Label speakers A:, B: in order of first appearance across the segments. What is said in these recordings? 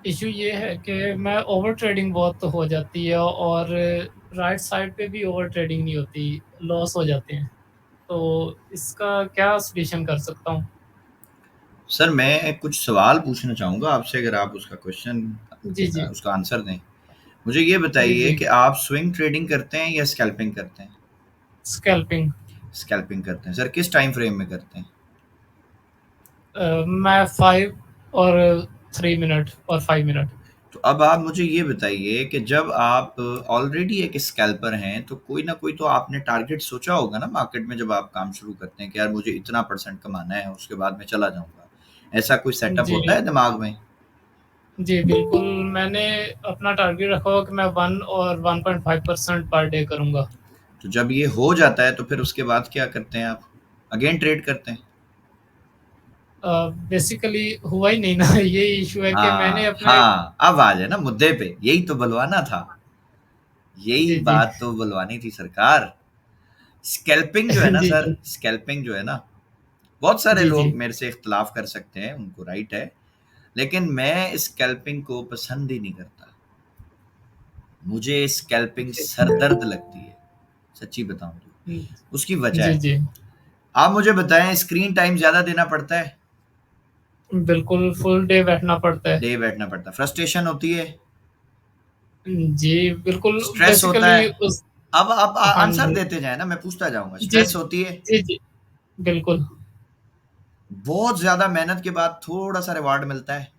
A: Issue ये है कि मैं ओवर ट्रेडिंग बहुत हो जाती है और राइट साइड पे भी ओवर ट्रेडिंग नहीं होती, लॉस हो जाते हैं। तो इसका क्या सॉल्यूशन कर सकता हूँ?
B: सर मैं कुछ सवाल पूछना चाहूँगा आपसे, अगर आप उसका क्वेश्चन
A: जी, जी।
B: उसका आंसर दें। मुझे ये
A: जी,
B: बताइए
A: जी।
B: कि आप स्विंग ट्रेडिंग करते हैं या स्कैल्पिंग करते हैं?
A: स्कैल्पिंग।
B: स्कैल्पिंग करते हैं। सर किस टाइम फ्रेम में करते हैं?
A: मैं 5 और 3 मिनट और 5 मिनट।
B: तो अब आप मुझे ये बताइए कि जब आप ऑलरेडी एक स्कैल्पर हैं, तो कोई ना कोई तो आपने टारगेट सोचा होगा ना मार्केट में, जब आप काम शुरू करते हैं कि यार मुझे इतना परसेंट कमाना है, उसके बाद मैं चला जाऊँगा। ऐसा कोई सेटअप
A: जी।
B: होता है दिमाग में?
A: जी, बिल्कुल। मैंने अपना टारगेट रखा हुआ कि मैं 1 और 1.5% पर डे करूँगा।
B: तो जब ये हो जाता है तो फिर उसके बाद क्या करते हैं आप? अगेन ट्रेड करते हैं?
A: बेसिकली हुआ ही नहीं ना। ये इशू है कि मैंने
B: हाँ,
A: अपने।
B: हाँ, अब आ जाए ना मुद्दे पे, यही तो बुलवाना था। यही
A: जी, जी।
B: बात तो बुलवानी थी सरकार। स्कैल्पिंग जो है ना
A: जी,
B: सर,
A: जी।
B: स्कैल्पिंग जो है ना, बहुत सारे
A: जी, जी।
B: लोग मेरे से इख्तिलाफ कर सकते हैं, उनको राइट है, लेकिन मैं स्कैल्पिंग को पसंद ही नहीं करता। मुझे स्कैल्पिंग
A: जी।
B: सरदर्द लगती है, सच्ची बताऊँ तो।
A: हुँ।
B: उसकी वजह
A: जी,
B: है।
A: जी।
B: आप मुझे बताएँ, स्क्रीन टाइम ज़्यादा देना पड़ता है?
A: बिल्कुल, फुल डे बैठना पड़ता है।
B: डे बैठना पड़ता है। फ्रस्ट्रेशन होती है?
A: जी, बिल्कुल।
B: स्ट्रेस होता
A: बेसिकली
B: है?
A: उस।
B: अब आप
A: हाँ
B: आंसर
A: जी।
B: देते जाएँ ना, मैं पूछता जाऊँगा।
A: जी,
B: स्ट्रेस
A: जी।
B: होती है?
A: जी, जी। बिल्कुल।
B: बहुत ज़्यादा मेहनत के बाद थोड़ा-सा रिवार्ड मिलता है,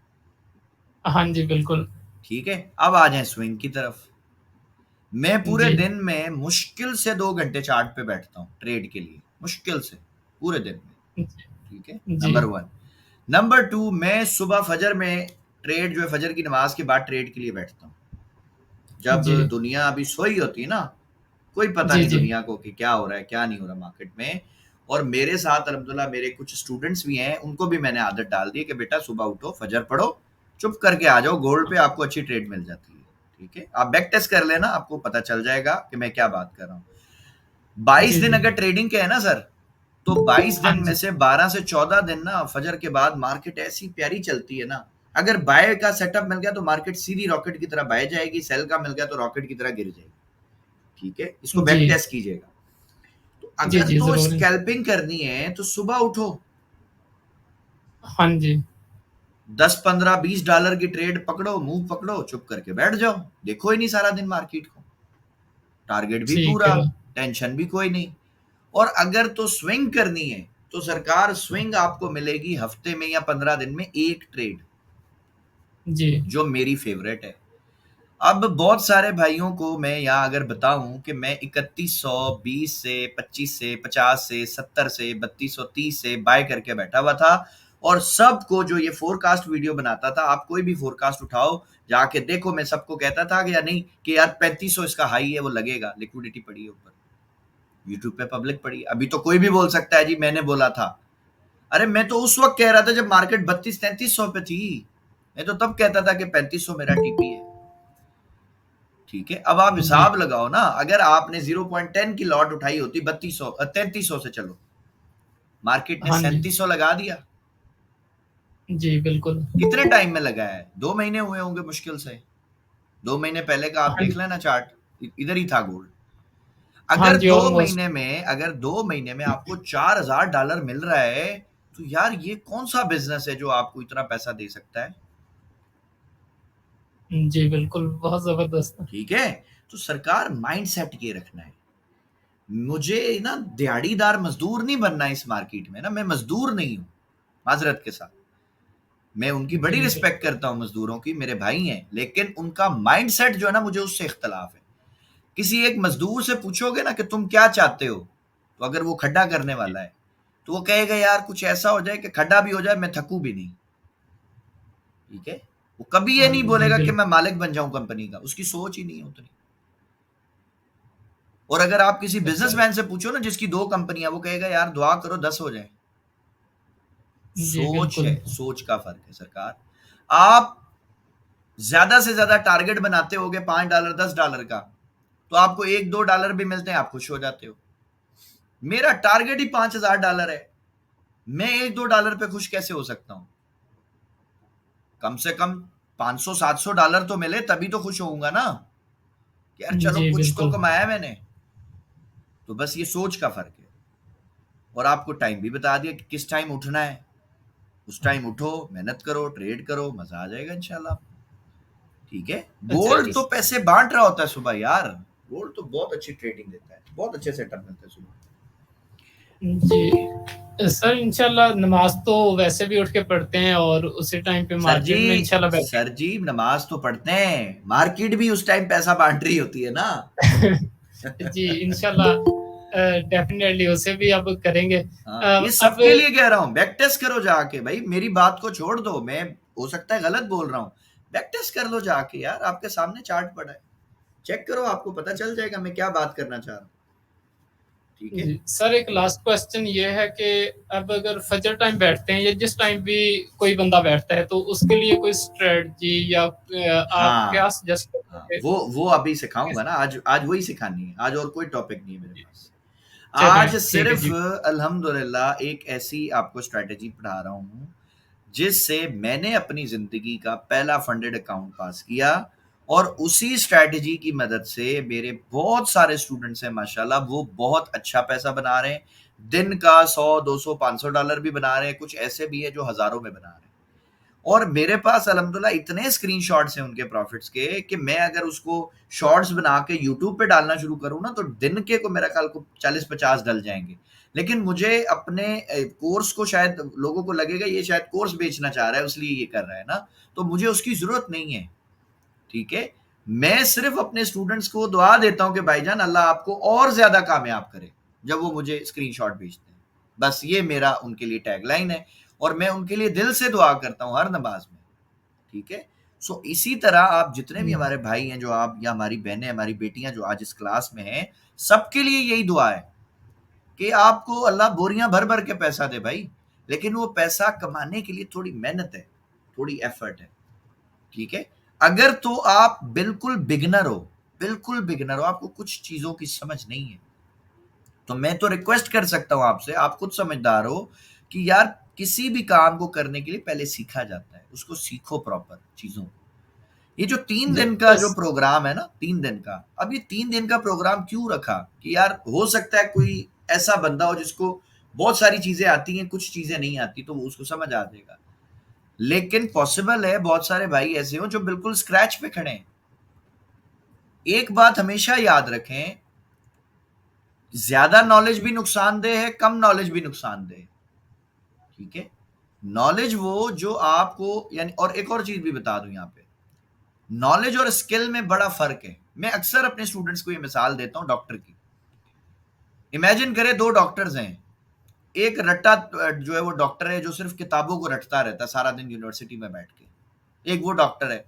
A: हाँ जी, बिल्कुल।
B: ठीक है? अब आ जाएँ स्विंग की तरफ। मैं पूरे
A: जी।
B: दिन में मुश्किल से 2 घंटे चार्ट पे बैठता हूँ ट्रेड के लिए, मुश्किल से, पूरे दिन में,
A: जी।
B: ठीक है?
A: जी।
B: नंबर 1। नंबर 2, मैं सुबह फजर में ट्रेड जो है, फजर की नमाज़ के बाद ट्रेड के लिए बैठता हूँ। जब
A: जी।
B: दुनिया अभी सोई होती है ना, कोई पता
A: जी,
B: नहीं
A: जी।
B: दुनिया को कि क्या हो रहा है, क्या नहीं हो रहा मार्केट में। और मेरे साथ अल्हम्दुलिल्लाह मेरे कुछ स्टूडेंट्स भी हैं, उनको भी मैंने आदत डाल दी है कि बेटा सुबह उठो, फजर पढ़ो, चुप करके आ जाओ गोल्ड पे, आपको अच्छी ट्रेड मिल जाती है, ठीक है? आप बैक टेस्ट कर लेना, आपको पता चल जाएगा कि मैं क्या बात कर रहा हूँ। 22
A: जी,
B: दिन
A: जी।
B: अगर ट्रेडिंग के है ना सर, तो 22
A: हाँ
B: दिन में
A: जी।
B: से 12 से 14 दिन ना फजर के बाद मार्केट ऐसी प्यारी चलती है ना, अगर बाय का सेटअप मिल गया तो मार्केट सीधी रॉकेट की तरह बाय जाएगी, सेल का मिल गया तो रॉकेट की तरह गिर जाएगी, ठीक है? इसको बैक
A: जी।
B: टेस्ट कीजिएगा। तो
A: जी,
B: अगर
A: जी,
B: तो
A: ज़रूर।
B: स्कैल्पिंग करनी है तो सुबह उठो,
A: हाँ जी।
B: 10 15 20 डॉलर की ट्रेड पकड़ो, मूव पकड़ो, चुप करके बैठ जाओ, देखो ही नहीं सारा दिन मार्केट को, टारगेट भी
A: ठीक
B: पूरा,
A: है।
B: टेंशन भी कोई नहीं। और अगर तो स्विंग करनी है तो सरकार स्विंग आपको मिलेगी हफ्ते में या 15 दिन में एक ट्रेड,
A: जी।
B: जो मेरी फेवरेट है। अब बहुत सारे भाइयों को मैं यहाँ अगर बताऊं कि मैं 3120 से 25 से 50 से 70 से 3230 से बाय करके बैठा हुआ था, और सबको जो ये फोरकास्ट वीडियो बनाता था, आप कोई भी फोरकास्ट उठाओ जाके देखो, मैं सबको कहता था कि या नहीं कि यार 3500 इसका हाई है, वो लगेगा, लिक्विडिटी पड़ी है ऊपर, यूट्यूब पे पब्लिक पड़ी है। अभी तो कोई भी बोल सकता है जी मैंने बोला था। अरे मैं तो उस वक्त कह रहा था जब मार्केट 32 3300 पे थी, मैं तो तब कहता था कि 3500 मेरा टीपी है, ठीक है? अब आप
A: जी।
B: हिसाब लगाओ ना, अगर आपने 0.10 की लॉट उठाई होती 3200 3300 से, चलो मार्केट ने
A: हाँ जी।
B: 3700 लगा दिया,
A: जी, बिल्कुल।
B: कितने टाइम में लगाया है? 2 महीने हुए होंगे मुश्किल से। 2 महीने पहले का आप
A: हाँ
B: देख
A: जी।
B: लेना चार्ट, इधर ही था गोल्ड।
A: हाँ
B: अगर
A: जी,
B: दो
A: ऑलमोस्ट।
B: महीने में अगर 2 महीने में आपको $4000 मिल रहा है, तो यार ये कौन सा बिजनेस है जो आपको इतना पैसा दे सकता है,
A: जी, बिल्कुल, बहुत ज़बरदस्त।
B: ठीक है? तो सरकार माइंड सेट ये रखना है। मुझे ना दिहाड़ीदार मजदूर नहीं बनना इस मार्केट में ना, मैं मजदूर नहीं हूं, माजरत के साथ। मैं उनकी बड़ी
A: जी,
B: रिस्पेक्ट
A: बिल्कुल।
B: करता हूँ मजदूरों की, मेरे भाई हैं, लेकिन उनका माइंडसेट जो है ना, मुझे उससे इख्तलाफ है। किसी एक मजदूर से पूछोगे ना कि तुम क्या चाहते हो, तो अगर वो खड्डा करने
A: जी।
B: वाला है तो वो कहेगा यार कुछ ऐसा हो जाए कि खड्डा भी हो जाए, मैं थकूं भी नहीं, ठीक है? वो कभी ये नहीं
A: जी,
B: बोलेगा कि मैं
A: बिल्कुल।
B: मालिक बन जाऊं कंपनी का, उसकी सोच ही नहीं है उतनी। और अगर आप किसी
A: अच्छा।
B: बिजनेसमैन से पूछो ना जिसकी 2 कंपनियां, वो कहेगा यार दुआ करो 10 हो जाए।
A: जी,
B: सोच
A: बिल्कुल।
B: है, सोच का फर्क है सरकार। आप ज्यादा से ज्यादा टारगेट बनाते होगे $5 $10 का, तो आपको 1 2 डॉलर भी मिलते हैं, आप खुश हो जाते हो। मेरा टारगेट ही $5000 है, मैं 1 2 डॉलर पे खुश कैसे हो सकता हूं? कम से कम $500-700 तो मिले तभी तो खुश होऊंगा ना, कि यार चलो
A: जी,
B: कुछ तो
A: बिल्कुल।
B: कमाया मैंने। तो बस ये सोच का फर्क है। और आपको टाइम भी बता दिया कि किस टाइम उठना है, उस टाइम उठो, मेहनत करो, ट्रेड करो, मजा आ जाएगा इंशाल्लाह। ठीक है।
A: अच्छा
B: गोल्ड तो पैसे बांट रहा होता है सुबह यार। गोल्ड तो बहुत अच्छी ट्रेडिंग देता है, बहुत अच्छे सेटअप मिलता है सुबह।
A: जी। सर इंशाल्लाह नमाज तो वैसे भी उठ के पढ़ते हैं और उसी टाइम पे
B: सर जी,
A: मार्केट में इंशाल्लाह बैठे।
B: सर जी नमाज तो पढ़ते हैं, मार्केट भी उस टाइम पैसा बांट रही होती है ना।
A: जी, इंशाल्लाह डेफिनेटली उसे भी अब करेंगे।
B: हाँ, ये
A: अब
B: सबके लिए कह रहा हूँ, बैक टेस्ट करो जाके भाई, मेरी बात को छोड़ दो, मैं हो सकता है गलत बोल रहा हूँ। बैक टेस्ट कर लो जाके यार, आपके सामने चार्ट पड़ा है, चेक करो, आपको पता चल जाएगा मैं क्या बात करना चाह रहा हूँ। ठीक है।
A: जी, सर एक लास्ट क्वेश्चन ये है कि अब अगर फजर टाइम बैठते हैं या जिस टाइम भी कोई बंदा बैठता है तो उसके लिए कोई स्ट्रेटजी या आप क्या
B: हाँ,
A: सजेस्ट
B: हाँ,
A: करोगे?
B: वो अभी सिखाऊंगा ना, आज आज वही सिखानी है, आज और कोई टॉपिक नहीं है मेरे पास।
A: चलें
B: आज
A: ठीक है
B: सिर्फ
A: जी।
B: अल्हम्दुलिल्लाह एक ऐसी आपको स्ट्रेटेजी पढ़ा रहा हूँ जिससे मैंने अपनी जिंदगी का पहला फंडेड अकाउंट पास किया, और उसी स्ट्रेटेजी की मदद से मेरे बहुत सारे स्टूडेंट्स हैं माशाल्लाह, वो बहुत अच्छा पैसा बना रहे हैं। दिन का 100 200 500 डॉलर भी बना रहे हैं, कुछ ऐसे भी है जो हजारों में बना रहे हैं। और मेरे पास अल्हम्दुलिल्लाह इतने स्क्रीनशॉट्स हैं उनके प्रॉफिट्स के कि मैं अगर उसको शॉर्ट्स बना के यूट्यूब पे डालना शुरू करूँ ना, तो दिन के को मेरा ख्याल को 40-50 डल जाएंगे। लेकिन मुझे अपने कोर्स को, शायद लोगों को लगेगा ये शायद कोर्स बेचना चाह रहा है इसलिए ये कर रहा है ना, तो मुझे उसकी जरूरत नहीं है। ठीक है। मैं सिर्फ अपने स्टूडेंट्स को दुआ देता हूं कि भाईजान अल्लाह आपको और ज्यादा कामयाब करे जब वो मुझे स्क्रीनशॉट भेजते हैं। बस ये मेरा उनके लिए टैगलाइन है, और मैं उनके लिए दिल से दुआ करता हूं हर नमाज में। ठीक है। सो इसी तरह आप जितने भी हमारे भाई हैं, जो आप या हमारी बहनें, हमारी बेटियां जो आज इस क्लास में हैं, सबके लिए यही दुआ है कि आपको अल्लाह बोरियां भर भर के पैसा दे भाई, लेकिन वो पैसा कमाने के लिए थोड़ी मेहनत है, थोड़ी एफर्ट है। ठीक है। अगर तो आप बिल्कुल बिगनर हो, बिल्कुल बिगनर हो, आपको कुछ चीजों की समझ नहीं है, तो मैं तो रिक्वेस्ट कर सकता हूं आपसे, आप खुद समझदार हो, कि यार किसी भी काम को करने के लिए पहले सीखा जाता है, उसको सीखो प्रॉपर चीजों को। ये जो 3 दिन का जो
A: बस
B: प्रोग्राम है ना, 3 दिन का, अब ये 3 दिन का प्रोग्राम क्यों रखा, कि यार हो सकता है कोई ऐसा बंदा हो जिसको बहुत सारी चीजें आती हैं, कुछ चीजें नहीं आती, तो वो उसको समझ आ जाएगा। लेकिन पॉसिबल है बहुत सारे भाई ऐसे हो जो बिल्कुल स्क्रैच पे खड़े हैं। एक बात हमेशा याद रखें, ज्यादा नॉलेज भी नुकसानदेह है, कम नॉलेज भी नुकसानदेह है। ठीक है। नॉलेज वो जो आपको, यानी, और एक और चीज भी बता दूं यहाँ पे, नॉलेज और स्किल में बड़ा फर्क है। मैं अक्सर अपने स्टूडेंट्स को ये मिसाल देता हूँ डॉक्टर की। इमेजिन करें दो डॉक्टर्स हैं, एक रट्टा जो है वो डॉक्टर है जो सिर्फ किताबों को रटता रहता है सारा दिन यूनिवर्सिटी में बैठ के, एक वो डॉक्टर है।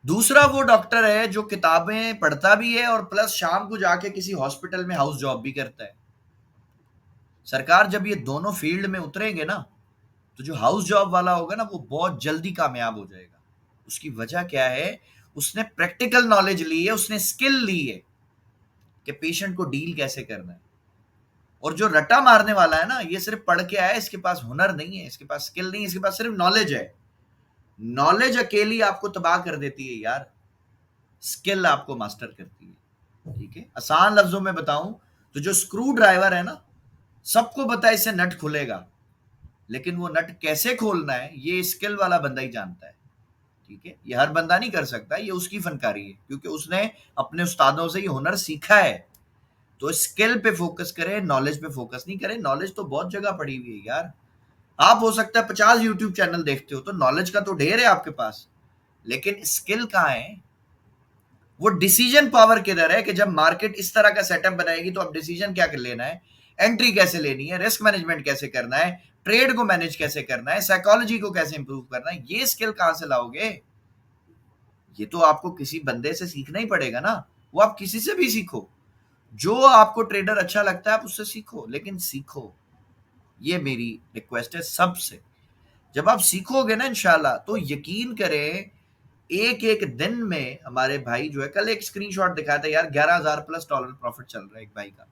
B: दूसरा वो डॉक्टर है जो किताबें पढ़ता भी है और प्लस शाम को जाके किसी हॉस्पिटल में हाउस जॉब भी करता है। सरकार जब ये दोनों फील्ड में उतरेंगे ना, तो जो हाउस जॉब वाला होगा ना वो बहुत जल्दी कामयाब हो जाएगा। उसकी वजह क्या है, उसने प्रैक्टिकल नॉलेज ली है, उसने स्किल ली है कि पेशेंट को डील कैसे करना है। और जो रट्टा मारने वाला है ना, ये सिर्फ पढ़ के आया है, इसके पास हुनर नहीं है, इसके पास स्किल नहीं है, इसके पास सिर्फ नॉलेज है। नॉलेज अकेली आपको तबाह कर देती है यार, स्किल आपको मास्टर करती है। ठीक है। आसान लफ्जों में बताऊं तो जो स्क्रू ड्राइवर है ना, सबको पता है इससे नट खुलेगा, लेकिन वो नट कैसे खोलना है ये स्किल वाला बंदा ही जानता है। ठीक है। ये हर बंदा नहीं कर सकता, ये उसकी फनकारी है, क्योंकि उसने अपने उस्तादों से ये हुनर सीखा है। तो स्किल पे फोकस करें, नॉलेज पे फोकस नहीं करें। नॉलेज तो बहुत जगह पड़ी हुई है यार, आप हो सकता है 50 यूट्यूब चैनल देखते हो, तो नॉलेज का तो ढेर है आपके पास, लेकिन स्किल कहाँ है? वो डिसीजन पावर किधर है, कि जब मार्केट इस तरह का सेटअप बनाएगी तो अब डिसीजन क्या कर लेना है, एंट्री कैसे लेनी है, रिस्क मैनेजमेंट कैसे करना है, ट्रेड को मैनेज कैसे करना है, साइकोलॉजी को कैसे इंप्रूव करना है, ये स्किल कहां से लाओगे? ये तो आपको किसी बंदे से सीखना ही पड़ेगा ना। वो आप किसी से भी सीखो, जो आपको ट्रेडर अच्छा लगता है आप उससे सीखो, लेकिन सीखो। ये मेरी रिक्वेस्ट है सबसे। जब आप सीखोगे ना इंशाल्लाह, तो यकीन करें, एक एक दिन में हमारे भाई जो है, कल एक स्क्रीनशॉट दिखाया था यार, 11,000 प्लस डॉलर प्रॉफिट चल रहा है एक भाई का।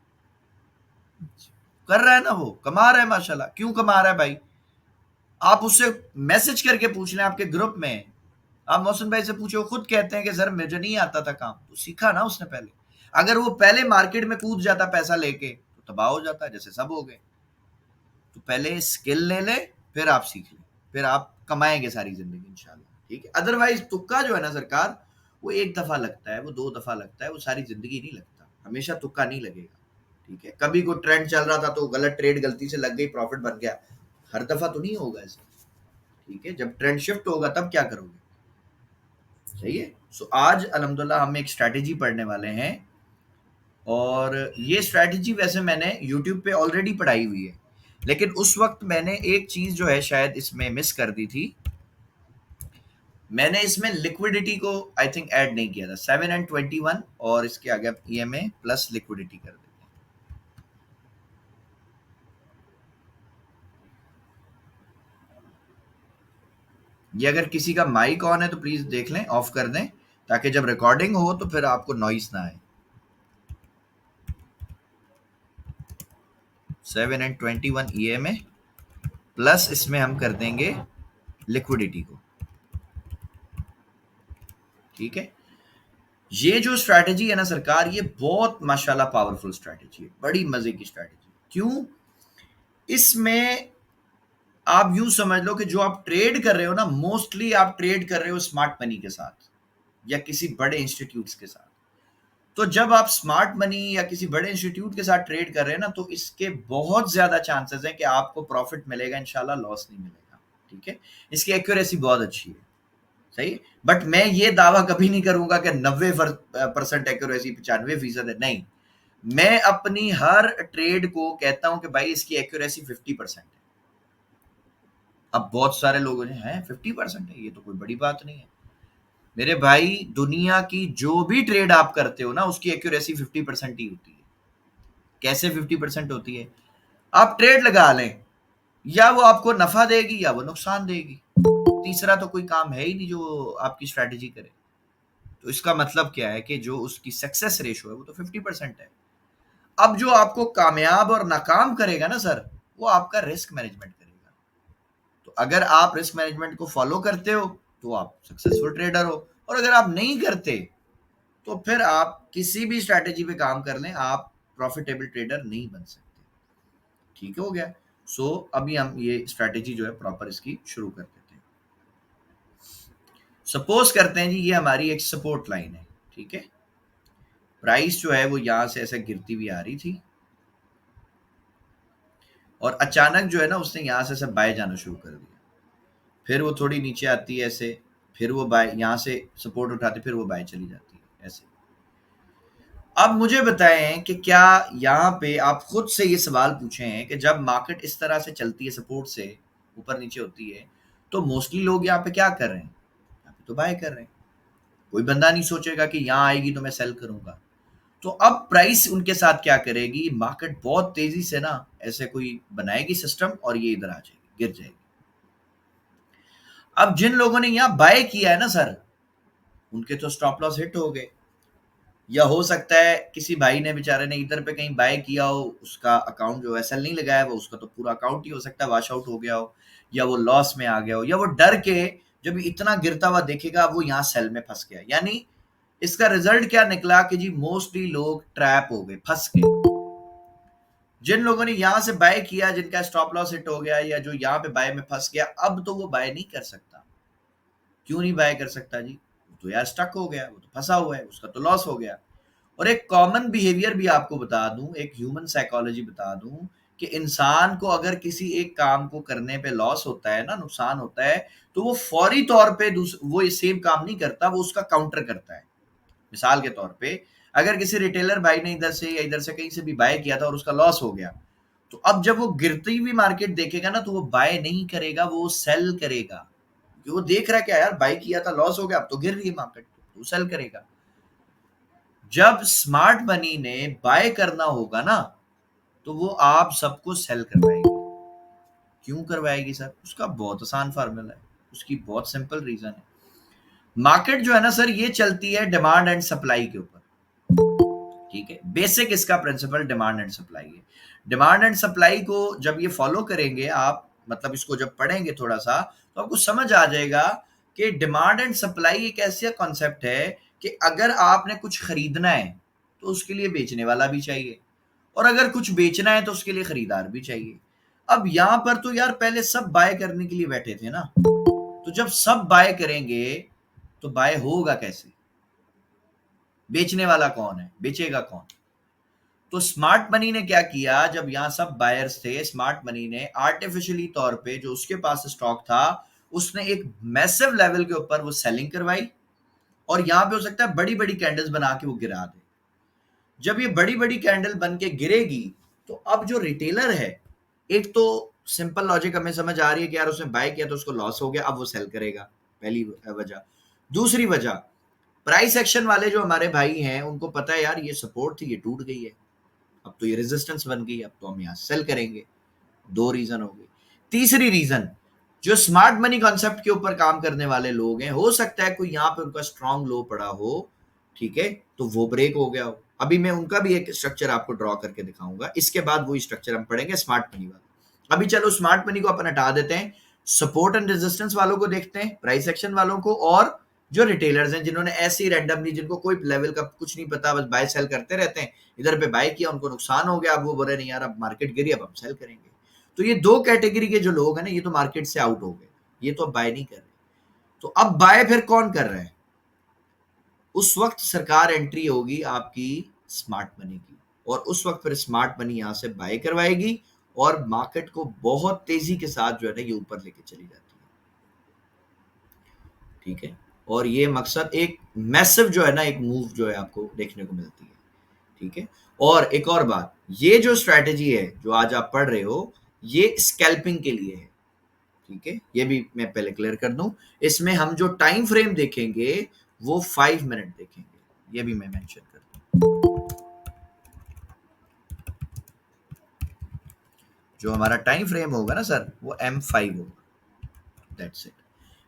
B: कर रहा है ना, वो कमा रहा है माशाल्लाह। क्यों कमा रहा है भाई? आप उससे मैसेज करके पूछ लें, आपके ग्रुप में आप मोहसिन भाई से पूछो, खुद कहते हैं कि सर मुझे नहीं आता था काम, तो सीखा ना उसने पहले। अगर वो पहले मार्केट में कूद जाता पैसा लेके तो तबाह हो जाता, जैसे सब हो गए। तो पहले स्किल ले ले, फिर आप सीख ले, फिर आप कमाएंगे सारी जिंदगी इंशाल्लाह, ठीक है। अदरवाइज तुक्का जो है ना सरकार, वो एक दफा लगता है, वो दो दफा लगता है, वो सारी जिंदगी नहीं लगता, हमेशा तुक्का नहीं लगेगा, ठीक है। कभी कोई ट्रेंड चल रहा था तो गलत ट्रेड गलती से लग गई, प्रॉफिट बन गया, हर दफा तो नहीं होगा ऐसा, ठीक है। जब ट्रेंड शिफ्ट होगा तब क्या करोगे, सही है। सो आज अल्हम्दुलिल्लाह हम एक स्ट्रैटेजी पढ़ने वाले हैं, और ये स्ट्रैटेजी वैसे मैंने यूट्यूब पे ऑलरेडी पढ़ाई हुई है, लेकिन उस वक्त मैंने एक चीज जो है शायद इसमें मिस कर दी थी। मैंने इसमें लिक्विडिटी को आई थिंक ऐड नहीं किया था, 7 and 21, और इसके आगे आप ईएमए प्लस लिक्विडिटी कर देते हैं। ये अगर किसी का माइक ऑन है तो प्लीज देख लें, ऑफ कर दें, ताकि जब रिकॉर्डिंग हो तो फिर आपको नॉइस ना आए। 7 and 21 ईएमए प्लस इसमें हम कर देंगे लिक्विडिटी को, ठीक है। ये जो स्ट्रैटेजी है ना सरकार, ये बहुत माशाल्लाह पावरफुल स्ट्रैटेजी है, बड़ी मजे की स्ट्रैटेजी। क्यों? इसमें आप यूं समझ लो कि जो आप ट्रेड कर रहे हो ना, मोस्टली आप ट्रेड कर रहे हो स्मार्ट मनी के साथ या किसी बड़े इंस्टीट्यूट्स के साथ। तो जब आप स्मार्ट मनी या किसी बड़े इंस्टीट्यूट के साथ ट्रेड कर रहे हैं ना, तो इसके बहुत ज्यादा चांसेस हैं कि आपको प्रॉफिट मिलेगा इंशाल्लाह, लॉस नहीं मिलेगा, ठीक है। इसकी एक्यूरेसी बहुत अच्छी है, सही। बट मैं ये दावा कभी नहीं करूंगा कि 90% एक्यूरेसी, 95% है, नहीं। मैं अपनी हर ट्रेड को कहता हूं कि भाई इसकी एक्यूरेसी 50% है। अब बहुत सारे लोग हैं 50% है, ये तो कोई बड़ी बात नहीं है। मेरे भाई, दुनिया की जो भी ट्रेड आप करते हो ना, उसकी एक्यूरेसी 50% ही होती है। कैसे 50% होती है? आप ट्रेड लगा लें, या वो आपको नफा देगी या वो नुकसान देगी, तीसरा तो कोई काम है ही नहीं जो आपकी स्ट्रैटेजी करे। तो इसका मतलब क्या है कि जो उसकी सक्सेस रेशो है वो तो 50% है। अब जो आपको कामयाब और नाकाम करेगा ना सर, वो आपका रिस्क मैनेजमेंट करेगा। तो अगर आप रिस्क मैनेजमेंट को फॉलो करते हो तो आप सक्सेसफुल ट्रेडर हो, और अगर आप नहीं करते तो फिर आप किसी भी स्ट्रैटेजी पे काम कर लें, आप प्रॉफिटेबल ट्रेडर नहीं बन सकते, ठीक हो गया। सो अभी हम ये स्ट्रैटेजी जो है प्रॉपर इसकी शुरू कर देते हैं। सपोज करते हैं जी, ये हमारी एक सपोर्ट लाइन है, ठीक है। प्राइस जो है वो यहां से ऐसे गिरती हुई आ रही थी, और अचानक जो है ना उसने यहां से सब बाय जाना शुरू कर दिया। फिर वो थोड़ी नीचे आती है ऐसे, फिर वो बाय, यहां से सपोर्ट उठाती, फिर वो बाय चली जाती है ऐसे। अब मुझे बताएं कि क्या यहाँ पे आप खुद से ये सवाल पूछे हैं कि जब मार्केट इस तरह से चलती है, सपोर्ट से ऊपर नीचे होती है, तो मोस्टली लोग यहाँ पे क्या कर रहे हैं? यहाँ पे तो बाय कर रहे हैं। कोई बंदा नहीं सोचेगा कि यहाँ आएगी तो मैं सेल करूंगा। तो अब प्राइस उनके साथ क्या करेगी? मार्केट बहुत तेजी से ना ऐसे कोई बनाएगी सिस्टम, और ये इधर आ जाएगी, गिर जाएगी। अब जिन लोगों ने यहाँ बाय किया है ना सर, उनके तो स्टॉप लॉस हिट हो गए। या हो सकता है किसी भाई ने बेचारे ने इधर पे कहीं बाय किया हो, उसका अकाउंट जो है सेल नहीं लगाया वो, उसका तो पूरा अकाउंट ही हो सकता है वॉश आउट हो गया हो, या वो लॉस में आ गया हो, या वो डर के जब इतना गिरता हुआ देखेगा वो यहाँ सेल में फंस गया। यानी इसका रिजल्ट क्या निकला कि जी मोस्टली लोग ट्रैप हो गए, फंस गए। जिन लोगों ने यहां से बाय किया, जिनका स्टॉप लॉस हिट हो गया, या जो यहाँ पे बाय में फंस गया, अब तो वो बाय नहीं कर सकता। क्यों नहीं बाय कर सकता जी? वो तो यार स्टक हो गया, वो तो फंसा हुआ है, उसका तो लॉस हो गया। और एक कॉमन बिहेवियर भी आपको बता दूं, एक ह्यूमन साइकोलॉजी बता दूं, कि इंसान को अगर किसी एक काम को करने पे लॉस होता है ना, नुकसान होता है, तो वो फौरी तौर पे वो ये सेम काम नहीं करता, वो उसका काउंटर करता है। मिसाल के तौर पे, अगर किसी रिटेलर भाई ने इधर से या इधर से कहीं से भी बाय किया था और उसका लॉस हो गया, तो अब जब वो गिरती हुई मार्केट देखेगा ना, तो वो बाय नहीं करेगा, वो सेल करेगा। वो देख रहा है क्या, यार बाय किया था लॉस हो गया, अब तो गिर रही है मार्केट, तो वो सेल करेगा। जब स्मार्ट मनी ने बाय करना होगा ना, तो वो आप सबको सेल करवाएगी। क्यों करवाएगी सर? उसका बहुत आसान फार्मूला है, उसकी बहुत सिंपल रीजन है। मार्केट जो है ना सर, ये चलती है डिमांड एंड सप्लाई के ऊपर, ठीक है। बेसिक इसका प्रिंसिपल डिमांड एंड सप्लाई है। डिमांड एंड सप्लाई को जब ये फॉलो करेंगे आप, मतलब इसको जब पढ़ेंगे थोड़ा सा, तो आपको समझ आ जाएगा कि डिमांड एंड सप्लाई एक ऐसा कॉन्सेप्ट है कि अगर आपने कुछ खरीदना है तो उसके लिए बेचने वाला भी चाहिए, और अगर कुछ बेचना है तो उसके लिए खरीदार भी चाहिए। अब यहां पर तो यार पहले सब बाय करने के लिए बैठे थे ना, तो जब सब बाय करेंगे तो बाय होगा कैसे? बेचने वाला कौन है, बेचेगा कौन? तो स्मार्ट मनी ने क्या किया, जब यहां सब बायर्स थे, स्मार्ट मनी ने आर्टिफिशियली तौर पे जो उसके पास स्टॉक था उसने एक मैसिव लेवल के ऊपर वो सेलिंग करवाई, और यहां पे हो सकता है बड़ी बड़ी कैंडल्स बना के वो गिरा दे। जब ये बड़ी बड़ी कैंडल बन के गिरेगी तो अब जो रिटेलर है, एक तो सिंपल लॉजिक हमें समझ आ रही है कि यार उसने बाय किया तो उसको लॉस हो गया, अब वो सेल करेगा, पहली वजह। दूसरी वजह, प्राइस एक्शन वाले जो हमारे भाई हैं उनको पता है यार ये सपोर्ट थी, ये टूट गई है, अब तो ये रेजिस्टेंस बन गई, अब तो हम यहाँ सेल करेंगे। दो रीजन हो गई। तीसरी रीजन, जो स्मार्ट मनी कॉन्सेप्ट के ऊपर काम करने वाले लोग हैं, हो सकता है कोई यहाँ पे उनका स्ट्रांग लो पड़ा हो, ठीक है, तो वो ब्रेक हो गया हो। अभी मैं उनका भी एक स्ट्रक्चर आपको ड्रॉ करके दिखाऊंगा, इसके बाद वही स्ट्रक्चर हम पढ़ेंगे स्मार्ट मनी वाला। अभी चलो स्मार्ट मनी को अपन हटा देते हैं, सपोर्ट एंड रेजिस्टेंस वालों को देखते हैं, प्राइस एक्शन वालों को, और जो रिटेलर्स हैं जिन्होंने ऐसे ही रैंडमली, जिनको कोई लेवल का कुछ नहीं पता, बस बाय सेल करते रहते हैं, इधर पे बाय किया, उनको नुकसान हो गया, अब वो बोले नहीं यार अब मार्केट गिरी, अब हम सेल करेंगे। तो ये दो कैटेगरी के जो लोग हैं ना, ये तो मार्केट से आउट हो गए, ये तो अब बाय नहीं कर रहे। तो अब बाय फिर कौन कर रहा है? उस वक्त सरकार एंट्री होगी आपकी स्मार्ट मनी की, और उस वक्त फिर स्मार्ट मनी यहां से बाय करवाएगी और मार्केट को बहुत तेजी के साथ जो है ना ये ऊपर लेके चली जाती है, ठीक है। और ये मकसद एक मैसिव जो है ना एक मूव जो है आपको देखने को मिलती है, ठीक है। और एक और बात, ये जो स्ट्रैटेजी है जो आज आप पढ़ रहे हो, ये स्कैल्पिंग के लिए है, ठीक है, ये भी मैं पहले क्लियर कर दूं। इसमें हम जो टाइम फ्रेम देखेंगे वो 5 मिनट देखेंगे, ये भी मैं मेंशन कर दूं। जो हमारा टाइम फ्रेम होगा ना सर, वो M5 होगा, दैट्स इट।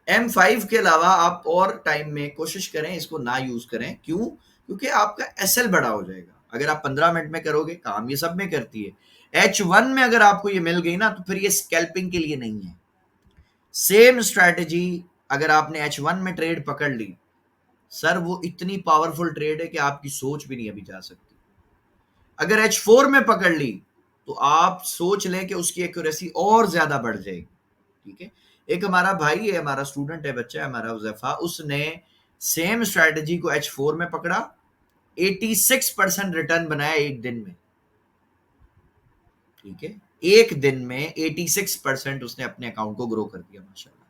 B: M5 के अलावा आप और टाइम में कोशिश करें इसको ना यूज करें, क्यों? क्योंकि आपका SL बड़ा हो जाएगा। अगर आप 15 मिनट में करोगे, काम ये सब में करती है, H1 में अगर आपको ये मिल गई ना तो फिर ये स्कैल्पिंग के लिए नहीं है। सेम स्ट्रैटेजी अगर आपने H1 में ट्रेड पकड़ ली, सर वो इतनी पावरफुल ट्रेड है कि आपकी सोच भी नहीं अभी जा सकती। अगर H4 में पकड़ ली तो आप सोच लें कि उसकी एक्यूरेसी और ज्यादा बढ़ जाएगी, ठीक है। एक हमारा भाई है, हमारा स्टूडेंट है, बच्चा है हमारा उजैफा, उसने सेम स्ट्रैटेजी को H4 में पकड़ा, 86% रिटर्न बनाया एक दिन में, ठीक है। एक दिन में 86% उसने अपने अकाउंट को ग्रो कर दिया, माशाल्लाह।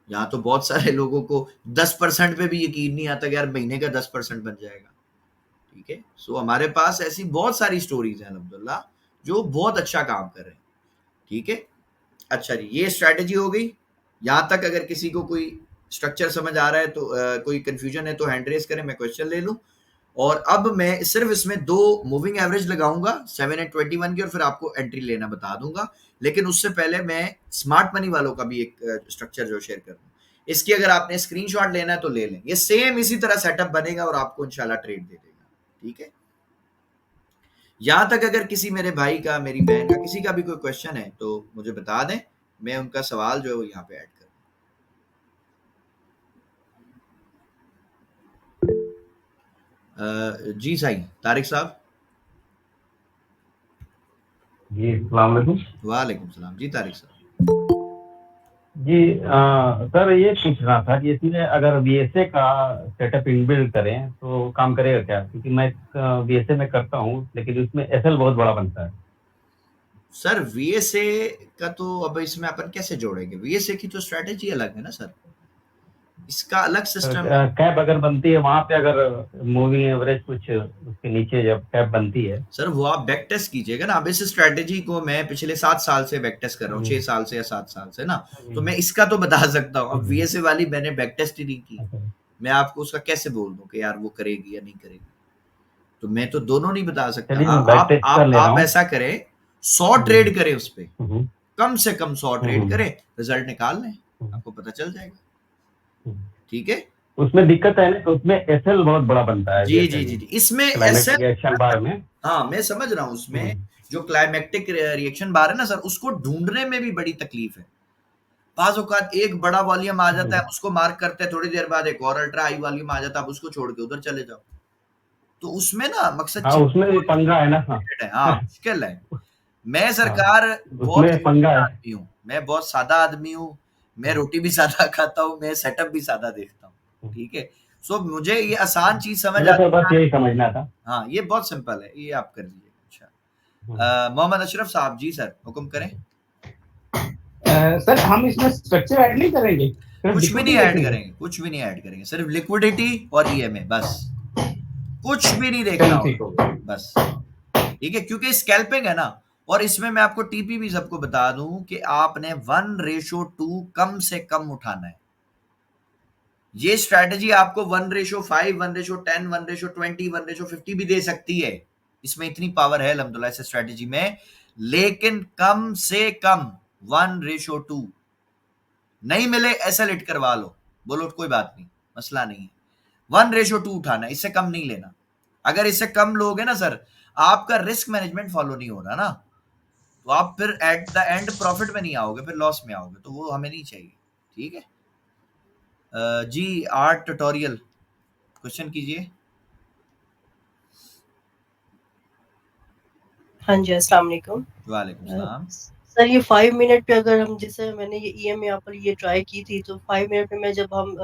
B: यहाँ तो बहुत सारे लोगों को 10% पे भी यकीन नहीं आता कि यार महीने का 10% बन जाएगा, ठीक है। सो हमारे पास ऐसी बहुत सारी स्टोरीज हैं अल्हम्दुलिल्लाह जो बहुत अच्छा काम कर रहे हैं, ठीक है। अच्छा जी, ये स्ट्रैटेजी हो गई। यहाँ तक अगर किसी को कोई स्ट्रक्चर समझ आ रहा है तो कोई कंफ्यूजन है तो हैंड रेज करें, मैं क्वेश्चन ले लूँ। और अब मैं सिर्फ इसमें दो मूविंग एवरेज लगाऊंगा, 7 and 21 की, और फिर आपको एंट्री लेना बता दूंगा। लेकिन उससे पहले मैं स्मार्ट मनी वालों का भी एक स्ट्रक्चर जो शेयर कर दूं, इसकी अगर आपने स्क्रीनशॉट लेना है तो ले लें, ये सेम इसी तरह सेटअप बनेगा और आपको इंशाल्लाह ट्रेड दे देगा, ठीक है। यहां तक अगर किसी मेरे भाई का, मेरी बहन का, किसी का भी कोई क्वेश्चन है तो मुझे बता दें, मैं उनका सवाल जो है वो यहाँ पे ऐड कर। जी साई तारिक साहब।
C: जी अस्सलाम वालेकुम।
B: वालेकुम सलाम जी तारिक साहब।
C: जी सर ये पूछना था कि इसमें अगर VSA का सेटअप इनबिल्ड करें तो काम करेगा क्या? क्योंकि मैं VSA में करता हूँ लेकिन उसमें SL बहुत बड़ा बनता है।
B: सर VSA का तो अब इसमें अपन कैसे जोड़ेंगे? VSA की तो स्ट्रैटेजी अलग है ना सर, इसका अलग
C: सर
B: सिस्टम है।
C: कैप अगर बनती है वहां पे, अगर मूविंग एवरेज कुछ उसके नीचे जब कैप बनती है।
B: सर वो आप बैक टेस्ट कीजिएगा ना। अब इस स्ट्रैटेजी को मैं पिछले 7 साल से बैक टेस्ट कर रहा हूँ, 6 साल से या 7 साल से ना, तो मैं इसका तो बता सकता हूँ। अब VSA वाली मैंने बैक टेस्ट ही नहीं की, मैं आपको उसका कैसे बोल दूं कि यार वो करेगी या नहीं करेगी? तो मैं तो दोनों नहीं बता सकता।
C: चलिए
B: हाँ,
C: मैं बैक
B: आप
C: टेस्ट कर
B: आप
C: ले रहा
B: आप
C: हूँ।
B: ऐसा करें, 100 ट्रेड करें उस पर,
C: हम्म,
B: कम से कम 100 ट्रेड
C: हम्म,
B: करें, रिजल्ट निकाल लें,
C: हम्म,
B: आपको पता चल जाएगा,
C: हम्म।
B: ठीक है।
C: उसमें दिक्कत है ना, तो उसमें SL बहुत बड़ा बनता है
B: जी
C: VSA
B: जी जी
C: में,
B: जी, इसमें ऐसे,
C: क्लाइमेक्टिक एक्शन बार में।
B: हाँ मैं समझ रहा हूँ, उसमें
C: हम्म,
B: जो क्लाइमेक्टिक रिएक्शन बार है ना सर, उसको ढूंढने में भी बड़ी तकलीफ है। बाज़ औक़ात एक बड़ा वॉल्यूम आ जाता है, उसको मार्क करते हैं, थोड़ी देर बाद एक और अल्ट्रा हाई वॉल्यूम आ जाता है, आप उसको छोड़ के उधर चले जाओ। तो उसमें ना मकसद
C: हाँ, उसमें भी पंगा है ना।
B: हाँ, मुश्किल है। मैं
C: हाँ,
B: सरकार बहुत
C: उसमें पंगा
B: सादा
C: है।
B: आदमी हूँ, मैं बहुत सादा आदमी हूँ, मैं रोटी भी सादा खाता हूँ, मैं सेटअप भी सादा देखता हूँ, ठीक है? सो मुझे ये आसान चीज़ समझ
C: मुझे तो
B: आती
C: बस
B: है।
C: यही समझना था।
B: हाँ, ये बहुत सिंपल है, ये आप कर लीजिए। अच्छा,
C: हम्म।
B: मोहम्मद अशरफ साहब, जी सर, हुक्म करें।
D: सर हम इसमें स्ट्रक्चर ऐड नहीं करेंगे, सिर्फ
B: कुछ भी नहीं
D: लिक्विडिटी
B: ऐड
D: देखेंगे।
B: करेंगे, कुछ भी नहीं ऐड करेंगे, सिर्फ लिक्विडिटी और ईएमए बस, कुछ भी नहीं देखना
D: चलो
B: होगा,
D: ठीक हो गया।
B: बस, ठीक है? क्योंकि स्कैल्पिंग है ना, और इसमें मैं आपको टीपी भी सबको बता दूं कि आपने 1:2 कम से कम उठाना है। ये स्ट्रैटेजी आपको 1:5, 1:10, 1:20, 1:50 भी दे सकती है। इसमें इतनी पावर है अल्हम्दुलिल्लाह इस स्ट्रैटेजी में, लेकिन कम से कम 1:2 नहीं मिले एसएल हिट करवा लो, बोलो कोई बात नहीं, मसला नहीं है। 1:2 उठाना है, इससे कम नहीं लेना। अगर इससे कम लोगे ना सर, आपका रिस्क मैनेजमेंट फॉलो नहीं हो रहा ना, तो आप फिर एट द एंड प्रॉफिट में नहीं आओगे, फिर लॉस में आओगे, तो वो हमें नहीं चाहिए, ठीक है? जी आर्ट ट्यूटोरियल, क्वेश्चन कीजिए।
E: हाँ जी, अस्सलाम वालेकुम।
B: वालेकुम सलाम।
E: सर ये 5 मिनट पे अगर हम, जैसे मैंने ये ईएम यहाँ पर ये ट्राई की थी, तो 5 मिनट में मैं जब हम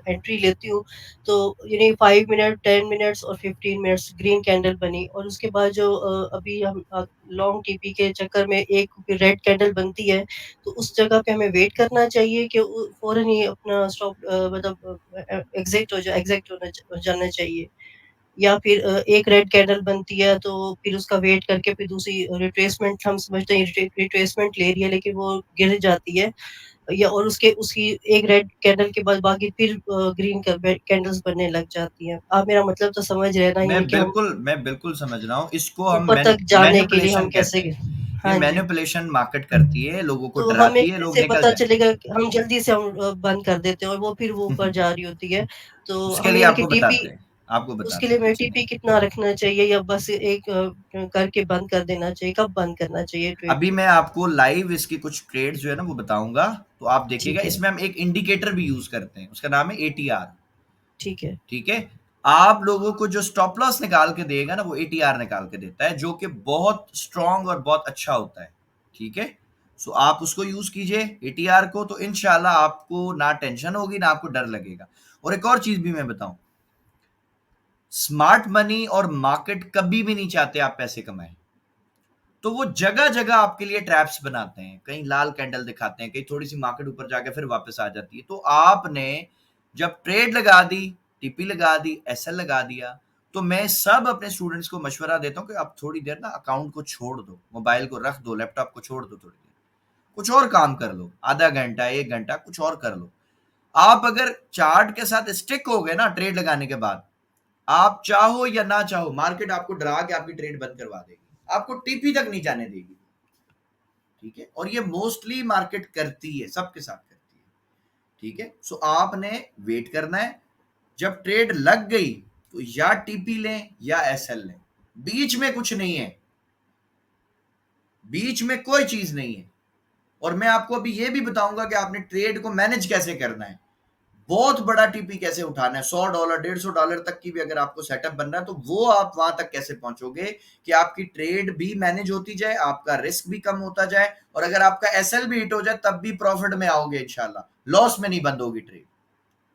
E: एंट्री लेती हूँ, तो यानी 5 मिनट, 10 मिनट्स और 15 मिनट्स ग्रीन कैंडल बनी, और उसके बाद जो अभी हम लॉन्ग टीपी के चक्कर में एक रेड कैंडल बनती है, तो उस जगह पे हमें वेट करना चाहिए कि फ़ौरन ही अपना स्टॉप मतलब एग्ज़िट हो जाना चाहिए, या फिर एक रेड कैंडल बनती है तो फिर उसका वेट करके फिर दूसरी रिट्रेसमेंट, हम समझते हैं रिट्रेसमेंट ले रही है लेकिन वो गिर जाती है, या और उसकी एक रेड कैंडल के बाद बाकी फिर ग्रीन कैंडल्स बनने लग जाती हैं। आप मेरा मतलब तो समझ रहे हैं ना, ये कि हम
B: मैं बिल्कुल समझ रहा हूँ, इसको हम
E: ऊपर तक जाने के लिए हम
B: मैनिपुलेशन
E: कैसे?
B: कहते हैं। ये
E: हाँ जी।
B: मैनिपुलेशन मार्केट करती है, लोगों को
E: तो हमें
B: डराती है, लोग
E: कैसे
B: निकल
E: पता
B: जाएंगे।
E: चलेगा कि हम जल्दी से हम बंद कर देते हैं और वो फिर वो ऊपर जा रही होती है। तो
B: उसके लिए
E: हमें इनकी
B: आपको
E: टीपी,
B: बताते हैं, आपको
E: उसके
B: बताते
E: लिए
B: हैं,
E: हमें
B: कुछ नहीं।
E: टीपी कितना रखना चाहिए, या बस एक करके बंद कर देना चाहिए? कब बंद करना चाहिए ट्रेड
B: अभी
E: को?
B: मैं आपको लाइव इसकी कुछ ट्रेड्स जो है ना वो बताऊंगा, तो आप देखिएगा।
E: ठीक है,
B: इसमें हम एक इंडिकेटर भी यूज करते हैं, उसका नाम है एटीआर,
E: ठीक है,
B: ठीक है? आप लोगों को जो स्टॉप लॉस निकाल के देगा ना, वो एटीआर निकाल के देता है, जो कि बहुत स्ट्रांग और बहुत अच्छा होता है, ठीक है? सो आप उसको यूज कीजिए एटीआर को, तो इंशाल्लाह आपको ना टेंशन होगी, ना आपको डर लगेगा। और एक और चीज भी मैं बताऊं, स्मार्ट मनी और मार्केट कभी भी नहीं चाहते आप पैसे कमाएं, तो वो जगह जगह आपके लिए ट्रैप्स बनाते हैं, कहीं लाल कैंडल दिखाते हैं, कहीं थोड़ी सी मार्केट ऊपर जाके फिर वापस आ जाती है। तो आपने जब ट्रेड लगा दी, टीपी लगा दी, एसएल लगा दिया, तो मैं सब अपने स्टूडेंट्स को मशवरा देता हूँ कि आप थोड़ी देर ना अकाउंट को छोड़ दो, मोबाइल को रख दो, लैपटॉप को छोड़ दो, थोड़ी देर कुछ और काम कर लो, आधा घंटा, 1 घंटा कुछ और कर लो। आप अगर चार्ट के साथ स्टिक हो गए ना ट्रेड लगाने के बाद, आप चाहो या ना चाहो, मार्केट आपको डरा के आपकी ट्रेड बंद करवा देगी, आपको टीपी तक नहीं जाने देगी, ठीक है? और ये मोस्टली मार्केट करती है, सबके साथ करती है, ठीक है? सो आपने वेट करना है, जब ट्रेड लग गई तो या टीपी लें या एसएल लें, बीच में कुछ नहीं है, बीच में कोई चीज नहीं है। और मैं आपको अभी ये भी बताऊंगा कि आपने ट्रेड को मैनेज कैसे करना है, बहुत बड़ा टीपी कैसे उठाना है, $100, $150 तक की भी अगर आपको सेटअप बनना है, तो वो आप वहां तक कैसे पहुंचोगे कि आपकी ट्रेड भी मैनेज होती जाए, आपका रिस्क भी कम होता जाए, और अगर आपका एसएल भी हिट हो जाए तब भी प्रॉफिट में आओगे इंशाल्लाह, लॉस में नहीं बंद होगी ट्रेड,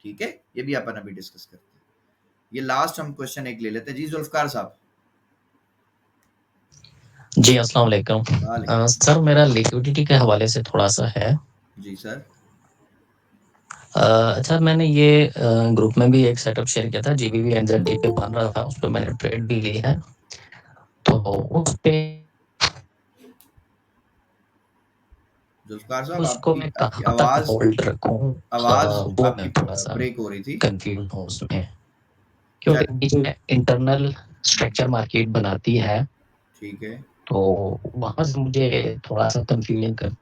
B: ठीक है? ये भी अपन अभी डिस्कस करते हैं। ये लास्ट हम क्वेश्चन एक ले लेते हैं। जी जुल्फकार साहब।
F: जी अस्सलाम वालेकुम। सर मेरा लिक्विडिटी के हवाले से थोड़ा सा है।
B: जी सर।
F: अच्छा, मैंने ये ग्रुप में भी एक सेटअप शेयर किया था, जीबीवी एनजेडी पे बन रहा था, उस पर मैंने ट्रेड भी ली है, तो उस पे
B: जुल्फकार साहब
F: उसको
B: आपकी
F: मैं
B: आपकी
F: कहाँ तक
B: आवाज
F: होल्ड रखूं, वो
B: आपकी
F: मैं थोड़ा सा
B: ब्रेक हो रही थी।
F: कंफ्यूज हूँ उसमें, क्योंकि बीच में इंटरनल स्ट्रक्चर मार्केट बनाती है,
B: ठीक है
F: तो वहां से मुझे थोड़ा सा कंफ्यूजन कर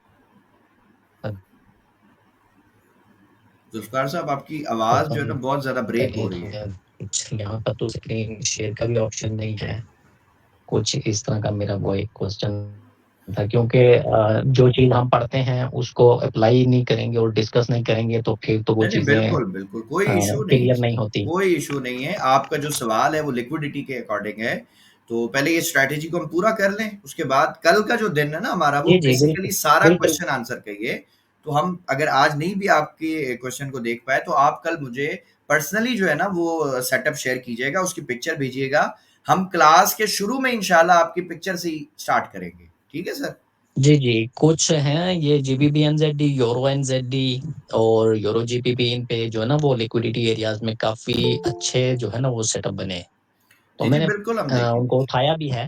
B: जुल्फकार साहब, आपकी आवाज जो है ना बहुत ज्यादा ब्रेक हो रही है।
F: कुछ यहाँ पर तो स्क्रीन शेयर का भी ऑप्शन नहीं है, कुछ इस तरह का मेरा वो एक क्वेश्चन था, क्योंकि जो चीज़ हम पढ़ते हैं उसको अप्लाई नहीं करेंगे और डिस्कस नहीं करेंगे तो फिर तो वो
B: नहीं, नहीं,
F: चीज़ें
B: बिल्कुल, बिल्कुल, कोई इश्यू नहीं
F: क्लियर
B: है
F: नहीं
B: सर,
F: होती।
B: कोई इश्यू नहीं है। आपका जो सवाल है वो लिक्विडिटी के अकॉर्डिंग है, तो पहले ये स्ट्रैटेजी को हम पूरा कर लें, उसके बाद कल का जो दिन है ना हमारा, वो
F: जी, जी,
B: बेसिकली
F: बिल्कुल,
B: सारा
F: बिल्कुल।
B: क्वेश्चन आंसर का ही है। तो हम अगर आज नहीं भी आपके क्वेश्चन को देख पाए, तो आप कल मुझे पर्सनली जो है ना वो सेटअप शेयर कीजिएगा, उसकी पिक्चर भेजिएगा। हम क्लास के शुरू में इंशाल्लाह आपकी पिक्चर से ही स्टार्ट करेंगे, ठीक है सर?
F: जी, जी, कुछ हैं ये जीबीबीएनजेडी, यूरो एनजेडी और यूरो जीबीबी, इन पे जो है ना वो लिक्विडिटी एरियाज़ में काफ़ी अच्छे जो है ना वो सेटअप बने हैं। तो
B: जी, जी,
F: मैंने
B: बिल्कुल हम देखेंगे।
F: उनको उठाया भी है,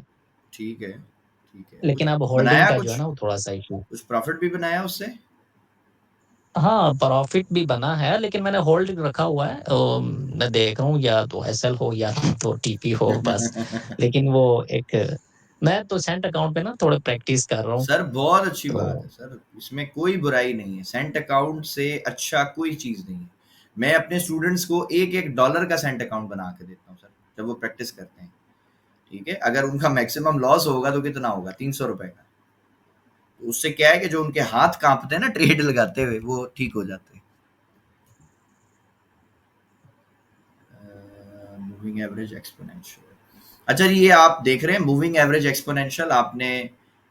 B: ठीक है, ठीक है। कुछ
F: लेकिन अब होल्डिंग
B: बनाया
F: का जो है
B: कुछ?
F: ना वो थोड़ा-सा इश्यू।
B: कुछ प्रॉफ़िट भी बनाया उससे?
F: हाँ, प्रॉफ़िट भी बना है, लेकिन मैंने होल्ड रखा हुआ है। मैं देख रहा हूँ या तो एसएल हो या तो टीपी हो बस। लेकिन वो एक मैं तो सेंट अकाउंट पे ना थोड़ा प्रैक्टिस कर रहा हूँ।
B: सर बहुत अच्छी बात
F: तो
B: है सर, इसमें कोई बुराई नहीं है। सेंट अकाउंट से अच्छा कोई चीज़ नहीं है। मैं अपने स्टूडेंट्स को $1-1 का सेंट अकाउंट बना के देता हूँ सर, जब वो प्रैक्टिस करते हैं, ठीक है? अगर उनका मैक्सिमम लॉस होगा तो कितना होगा? ₹300 का। तो उससे क्या है कि जो उनके हाथ काँपते हैं ना ट्रेड लगाते हुए, वो ठीक हो जाते हैं। Moving average exponential. अच्छा जी, ये आप देख रहे हैं मूविंग एवरेज एक्सपोनेंशियल, आपने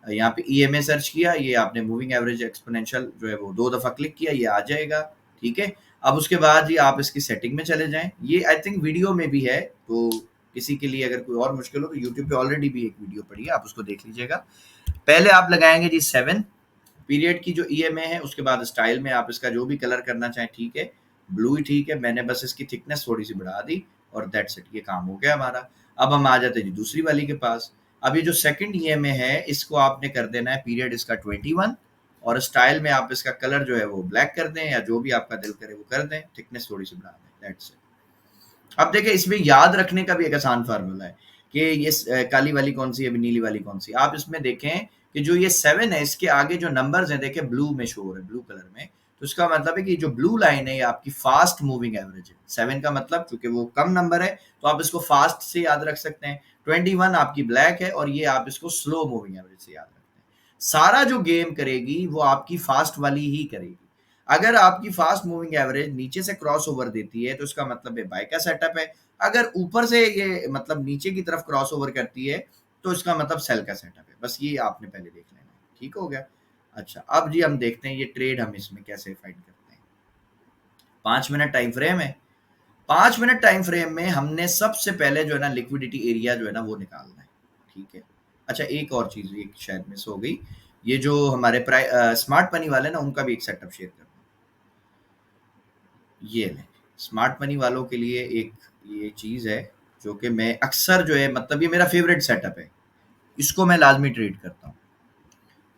B: यहाँ पे ईएमए सर्च किया, ये आपने मूविंग एवरेज एक्सपोनेंशियल जो है वो 2 दफ़ा क्लिक किया, ये आ जाएगा, ठीक है? अब उसके बाद जी आप इसकी सेटिंग में चले जाएँ। ये आई थिंक वीडियो में भी है, तो किसी के लिए अगर कोई और मुश्किल हो तो यूट्यूब पे ऑलरेडी भी एक वीडियो पड़ी है, आप उसको देख लीजिएगा। पहले आप लगाएँगे जी 7 पीरियड की जो ईएमए है, उसके बाद स्टाइल में आप इसका जो भी कलर करना चाहें, ठीक है। ब्लू ही ठीक है, मैंने बस इसकी थिकनेस थोड़ी-सी बढ़ा दी और दैट्स इट, ये काम हो गया हमारा। अब हम आ जाते हैं जी दूसरी वाली के पास। अब ये जो सेकंड ईएमए है, इसको आपने कर देना है पीरियड इसका 21 और स्टाइल में आप इसका कलर जो है वो ब्लैक कर दें या जो भी आपका दिल करे वो कर दें, थिकनेस थोड़ी-सी बढ़ा दें, दैट्स इट। अब देखिए इसमें याद रखने का भी एक आसान फार्मूला है कि ये काली वाली कौन सी है, नीली वाली कौन सी। आप इसमें देखें कि जो ये 7 है, इसके आगे जो नंबर्स हैं, देखिए ब्लू में शो हो रहे हैं, ब्लू कलर में। तो इसका मतलब है कि जो ब्लू लाइन है, ये आपकी फास्ट मूविंग एवरेज है। 7 का मतलब चूंकि वो कम नंबर है, तो आप इसको फास्ट से याद रख सकते हैं। 21 आपकी ब्लैक है और ये आप इसको स्लो मूविंग एवरेज से याद रखते हैं। सारा जो गेम करेगी वो आपकी फास्ट वाली ही करेगी। अगर आपकी फास्ट मूविंग एवरेज नीचे से क्रॉस ओवर देती है, तो इसका मतलब है बाय का सेटअप है। अगर ऊपर से ये मतलब नीचे की तरफ क्रॉस ओवर करती है, तो इसका मतलब सेल का सेटअप है। बस ये आपने पहले देख लेना है, ठीक हो गया? अच्छा, अब जी हम देखते हैं ये ट्रेड हम इसमें कैसे फाइंड करते हैं। 5 मिनट टाइम फ्रेम है। 5 मिनट टाइम फ्रेम में हमने सबसे पहले जो है ना लिक्विडिटी एरिया जो है ना वो निकालना है, ठीक है? अच्छा, एक और चीज़ एक शायद मिस हो गई। ये जो हमारे स्मार्ट मनी वाले ना, उनका भी एक सेटअप शेयर करना है। ये लें, स्मार्ट मनी वालों के लिए एक ये चीज़ है जो कि मैं अक्सर जो है मतलब ये मेरा फेवरेट सेटअप है। इसको मैं लाज़मी ट्रेड करता हूँ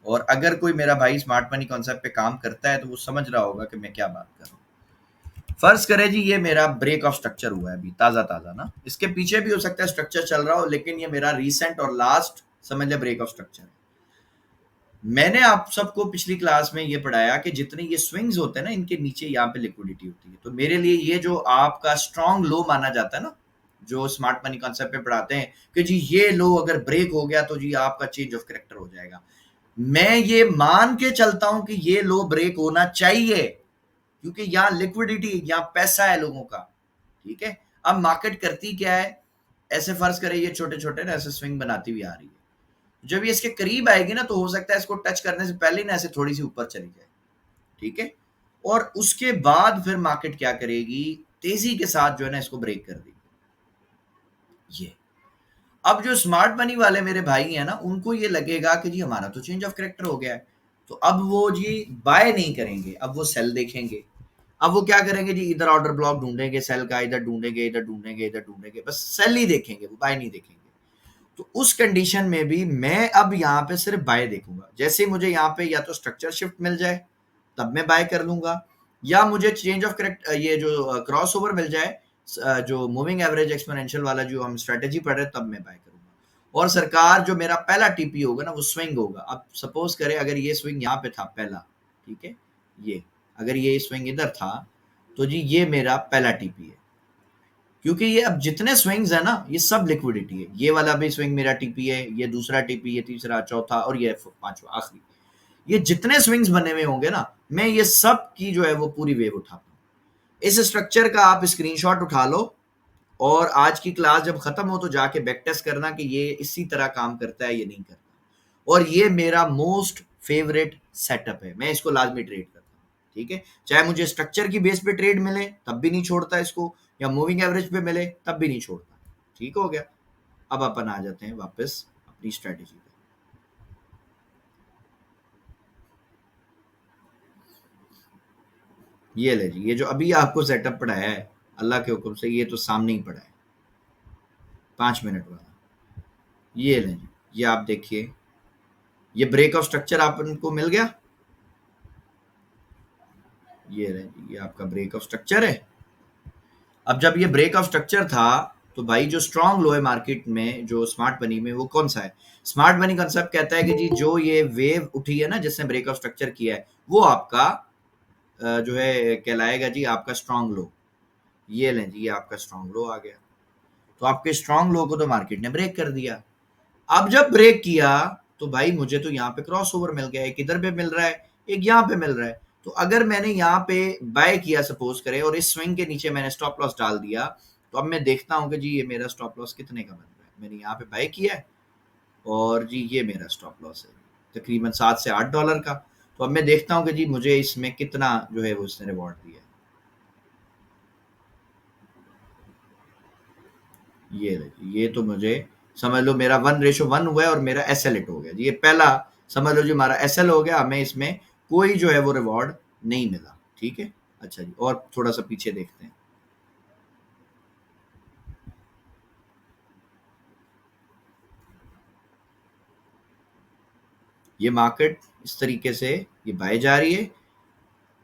B: और अगर कोई मेरा भाई स्मार्ट मनी कॉन्सेप्ट पे काम करता है तो वो समझ रहा होगा कि मैं क्या बात कर रहा हूँ। फर्ज करें जी ये मेरा ब्रेक ऑफ स्ट्रक्चर हुआ है अभी ताज़ा-ताज़ा ना, इसके पीछे भी हो सकता है स्ट्रक्चर चल रहा हो, लेकिन ये मेरा रीसेंट और लास्ट समझ लें ब्रेक ऑफ स्ट्रक्चर है। मैंने आप सबको पिछली क्लास में ये पढ़ाया कि जितने ये स्विंग्स होते हैं ना, इनके नीचे यहाँ पे लिक्विडिटी होती है। तो मेरे लिए ये जो आपका स्ट्रॉन्ग लो माना जाता है ना, जो स्मार्ट मनी कॉन्सेप्ट पे पढ़ाते हैं कि जी ये लो अगर ब्रेक हो गया तो जी आपका चेंज ऑफ कैरेक्टर हो जाएगा। मैं ये मान के चलता हूं कि ये लो ब्रेक होना चाहिए, क्योंकि यहाँ लिक्विडिटी, यहाँ पैसा है लोगों का, ठीक है? अब मार्केट करती क्या है, ऐसे फर्ज करें ये छोटे छोटे ना ऐसे स्विंग बनाती हुई आ रही है। जब ये इसके करीब आएगी ना, तो हो सकता है इसको टच करने से पहले ना ऐसे थोड़ी सी ऊपर चली जाए, ठीक है? और उसके बाद फिर मार्केट क्या करेगी, तेजी के साथ जो है ना इसको ब्रेक कर देगी। ये अब जो स्मार्ट मनी वाले मेरे भाई हैं ना, उनको ये लगेगा कि जी हमारा तो चेंज ऑफ कैरेक्टर हो गया है, तो अब वो जी बाय नहीं करेंगे, अब वो सेल देखेंगे। अब वो क्या करेंगे जी, इधर ऑर्डर ब्लॉक ढूंढेंगे सेल का, इधर ढूंढेंगे, इधर ढूंढेंगे, इधर ढूंढेंगे, बस सेल ही देखेंगे, वो बाय नहीं देखेंगे। तो उस कंडीशन में भी मैं अब यहाँ पे सिर्फ बाय देखूंगा। जैसे ही मुझे यहाँ पे या तो स्ट्रक्चर शिफ्ट मिल जाए तब मैं बाय कर लूंगा, या मुझे चेंज ऑफ करेक्ट ये जो क्रॉस ओवर मिल जाए, जो मूविंग एवरेज एक्सपोनेंशियल वाला जो हम स्ट्रेटेजी पढ़ रहे हैं, तब मैं बाय करूंगा। और सरकार जो मेरा पहला टीपी होगा ना वो स्विंग होगा। अब सपोज करें अगर ये स्विंग यहाँ पे था पहला, ठीक है, ये अगर ये स्विंग इधर था, तो जी ये मेरा पहला टीपी है। क्योंकि ये अब जितने स्विंग्स है ना ये सब लिक्विडिटी है। ये वाला भी स्विंग मेरा टीपी है, ये दूसरा टीपी, ये तीसरा, चौथा और ये पांचवा आखिरी। ये जितने स्विंग्स बने हुए होंगे ना, मैं ये सब की जो है वो पूरी वेव उठाता हूँ। इस स्ट्रक्चर का आप स्क्रीनशॉट उठा लो और आज की क्लास जब खत्म हो तो जाके बैक टेस्ट करना कि ये इसी तरह काम करता है, ये नहीं करता। और ये मेरा मोस्ट फेवरेट सेटअप है, मैं इसको लाजमी ट्रेड करता हूँ, ठीक है। चाहे मुझे स्ट्रक्चर की बेस पे ट्रेड मिले तब भी नहीं छोड़ता इसको, या मूविंग एवरेज पे मिले तब भी नहीं छोड़ता। ठीक हो गया। अब अपन आ जाते हैं वापस अपनी स्ट्रेटेजी पे। ये ले जी, ये जो अभी आपको सेटअप पढ़ाया है अल्लाह के हुक्म से, ये तो सामने ही पड़ा है 5 मिनट वाला। ये ले जी, ये आप देखिए, ये ब्रेक ऑफ स्ट्रक्चर आपको मिल गया। ये ले जी, ये आपका ब्रेक ऑफ स्ट्रक्चर है। अब जब ये ब्रेक ऑफ स्ट्रक्चर था तो भाई जो स्ट्रॉन्ग लो है मार्केट में, जो स्मार्ट मनी में, वो कौन सा है? स्मार्ट मनी कंसेप्ट कहता है कि जी जो ये वेव उठी है ना जिसने ब्रेक ऑफ स्ट्रक्चर किया है, वो आपका जो है कहलाएगा जी आपका स्ट्रॉन्ग लो। ये लें जी, ये आपका स्ट्रॉन्ग लो आ गया। तो आपके स्ट्रॉन्ग लो को तो मार्केट ने ब्रेक कर दिया। अब जब ब्रेक किया तो भाई मुझे तो यहाँ पे क्रॉस ओवर मिल गया, एक इधर पे मिल रहा है, एक यहाँ पे मिल रहा है। तो अगर मैंने यहाँ पे बाय किया सपोज करें और इस स्विंग के नीचे मैंने स्टॉप लॉस डाल दिया, तो अब मैं देखता हूँ कि जी ये मेरा स्टॉप लॉस कितने का बन रहा है। मैंने यहाँ पे बाय किया है और जी ये मेरा स्टॉप लॉस है तकरीबन $7 से $8 का। तो अब मैं देखता हूँ कि जी मुझे इसमें कितना जो है वो इसने रिवॉर्ड दिया है। ये तो मुझे समझ लो मेरा 1:1 हुआ है और मेरा एसएल हिट हो गया। ये पहला समझ लो जी हमारा एसएल हो गया, हमें इसमें कोई जो है वो रिवॉर्ड नहीं मिला। ठीक है, अच्छा जी, और थोड़ा सा पीछे देखते हैं। ये मार्केट इस तरीके से ये बाय जा रही है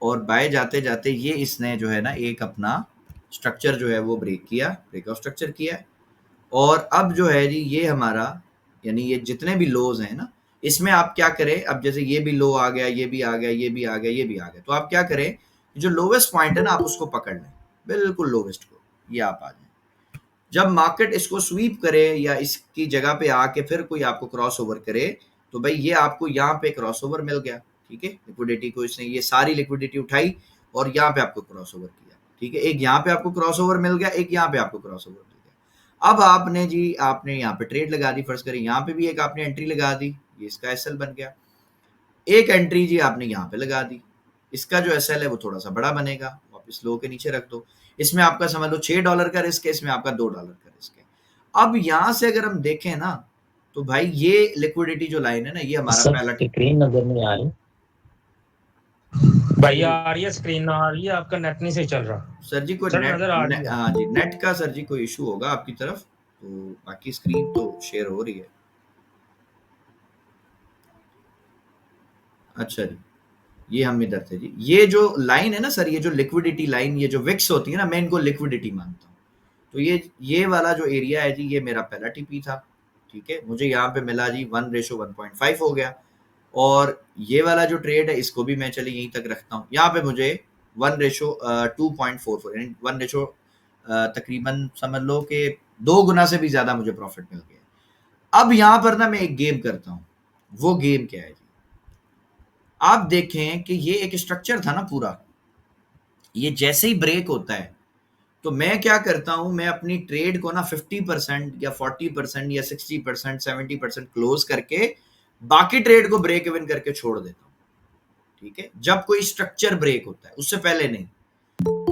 B: और बाय जाते जाते ये इसने जो है ना एक अपना स्ट्रक्चर जो है वो ब्रेक किया, ब्रेक ऑफ स्ट्रक्चर किया है। और अब जो है जी ये हमारा यानी ये जितने भी लोज हैं ना, इसमें आप क्या करें, अब जैसे ये भी लो आ गया, ये भी आ गया, ये भी आ गया, ये भी आ गया, तो आप क्या करें, जो लोवेस्ट पॉइंट है ना आप उसको पकड़ लें, बिल्कुल लोवेस्ट को, ये आप आ जाए। जब मार्केट इसको स्वीप करे या इसकी जगह पे आके फिर कोई आपको क्रॉस ओवर करे, तो भाई ये आपको यहाँ पे क्रॉस ओवर मिल गया। ठीक है, लिक्विडिटी को इसने ये सारी लिक्विडिटी उठाई और यहाँ पे आपको क्रॉस ओवर किया। ठीक है, एक यहाँ पे आपको क्रॉस ओवर मिल गया, एक यहाँ पे आपको क्रॉस ओवर मिल गया। अब आपने यहाँ पे ट्रेड लगा दी, फर्ज करें यहाँ पे भी एक आपने एंट्री लगा दी, ये इसका एसएल बन गया। एक एंट्री जी आपने यहाँ पे लगा दी, इसका जो एसएल है वो थोड़ा सा बड़ा बनेगा, वापस लो के नीचे रख दो। इसमें आपका समझ लो $6 का रिस्क है, इसमें आपका $2 का रिस्क है। अब यहाँ से अगर हम देखें ना तो भाई ये लिक्विडिटी जो लाइन है ना, ये हमारा पहला
F: स्क्रीन नजर नहीं आ रही
G: भैया, आ रही है स्क्रीन, ना आ रही है, आपका नेट नहीं सही चल रहा
B: सर जी। कोई
G: सर,
B: नेट
G: नजर आ रही है।
B: हाँ जी, नेट का सर जी कोई इशू होगा आपकी तरफ, तो बाकी स्क्रीन तो शेयर हो रही है। अच्छा जी, ये हम इधर थे जी। ये जो लाइन है ना सर, ये जो लिक्विडिटी लाइन, ये जो विक्स होती है ना, मैं इनको लिक्विडिटी मानता हूँ। तो ये वाला जो एरिया है जी, ये मेरा पहला टीपी था। ठीक है, मुझे यहाँ पे मिला जी 1:1.5 हो गया। और ये वाला जो ट्रेड है इसको भी मैं चले यहीं तक रखता हूँ। यहाँ पे मुझे 1:2.44 यानी 1 तकरीबन समझ लो कि 2 गुना से भी ज्यादा मुझे प्रॉफिट मिल गया। अब यहाँ पर ना मैं एक गेम करता हूँ। वो गेम क्या है जी, आप देखें कि ये एक स्ट्रक्चर था ना पूरा, ये जैसे ही ब्रेक होता है तो मैं क्या करता हूं, मैं अपनी ट्रेड को ना 50% या 40% या 60% 70% क्लोज करके बाकी ट्रेड को ब्रेक इवन करके छोड़ देता हूं। ठीक है, जब कोई स्ट्रक्चर ब्रेक होता है, उससे पहले नहीं।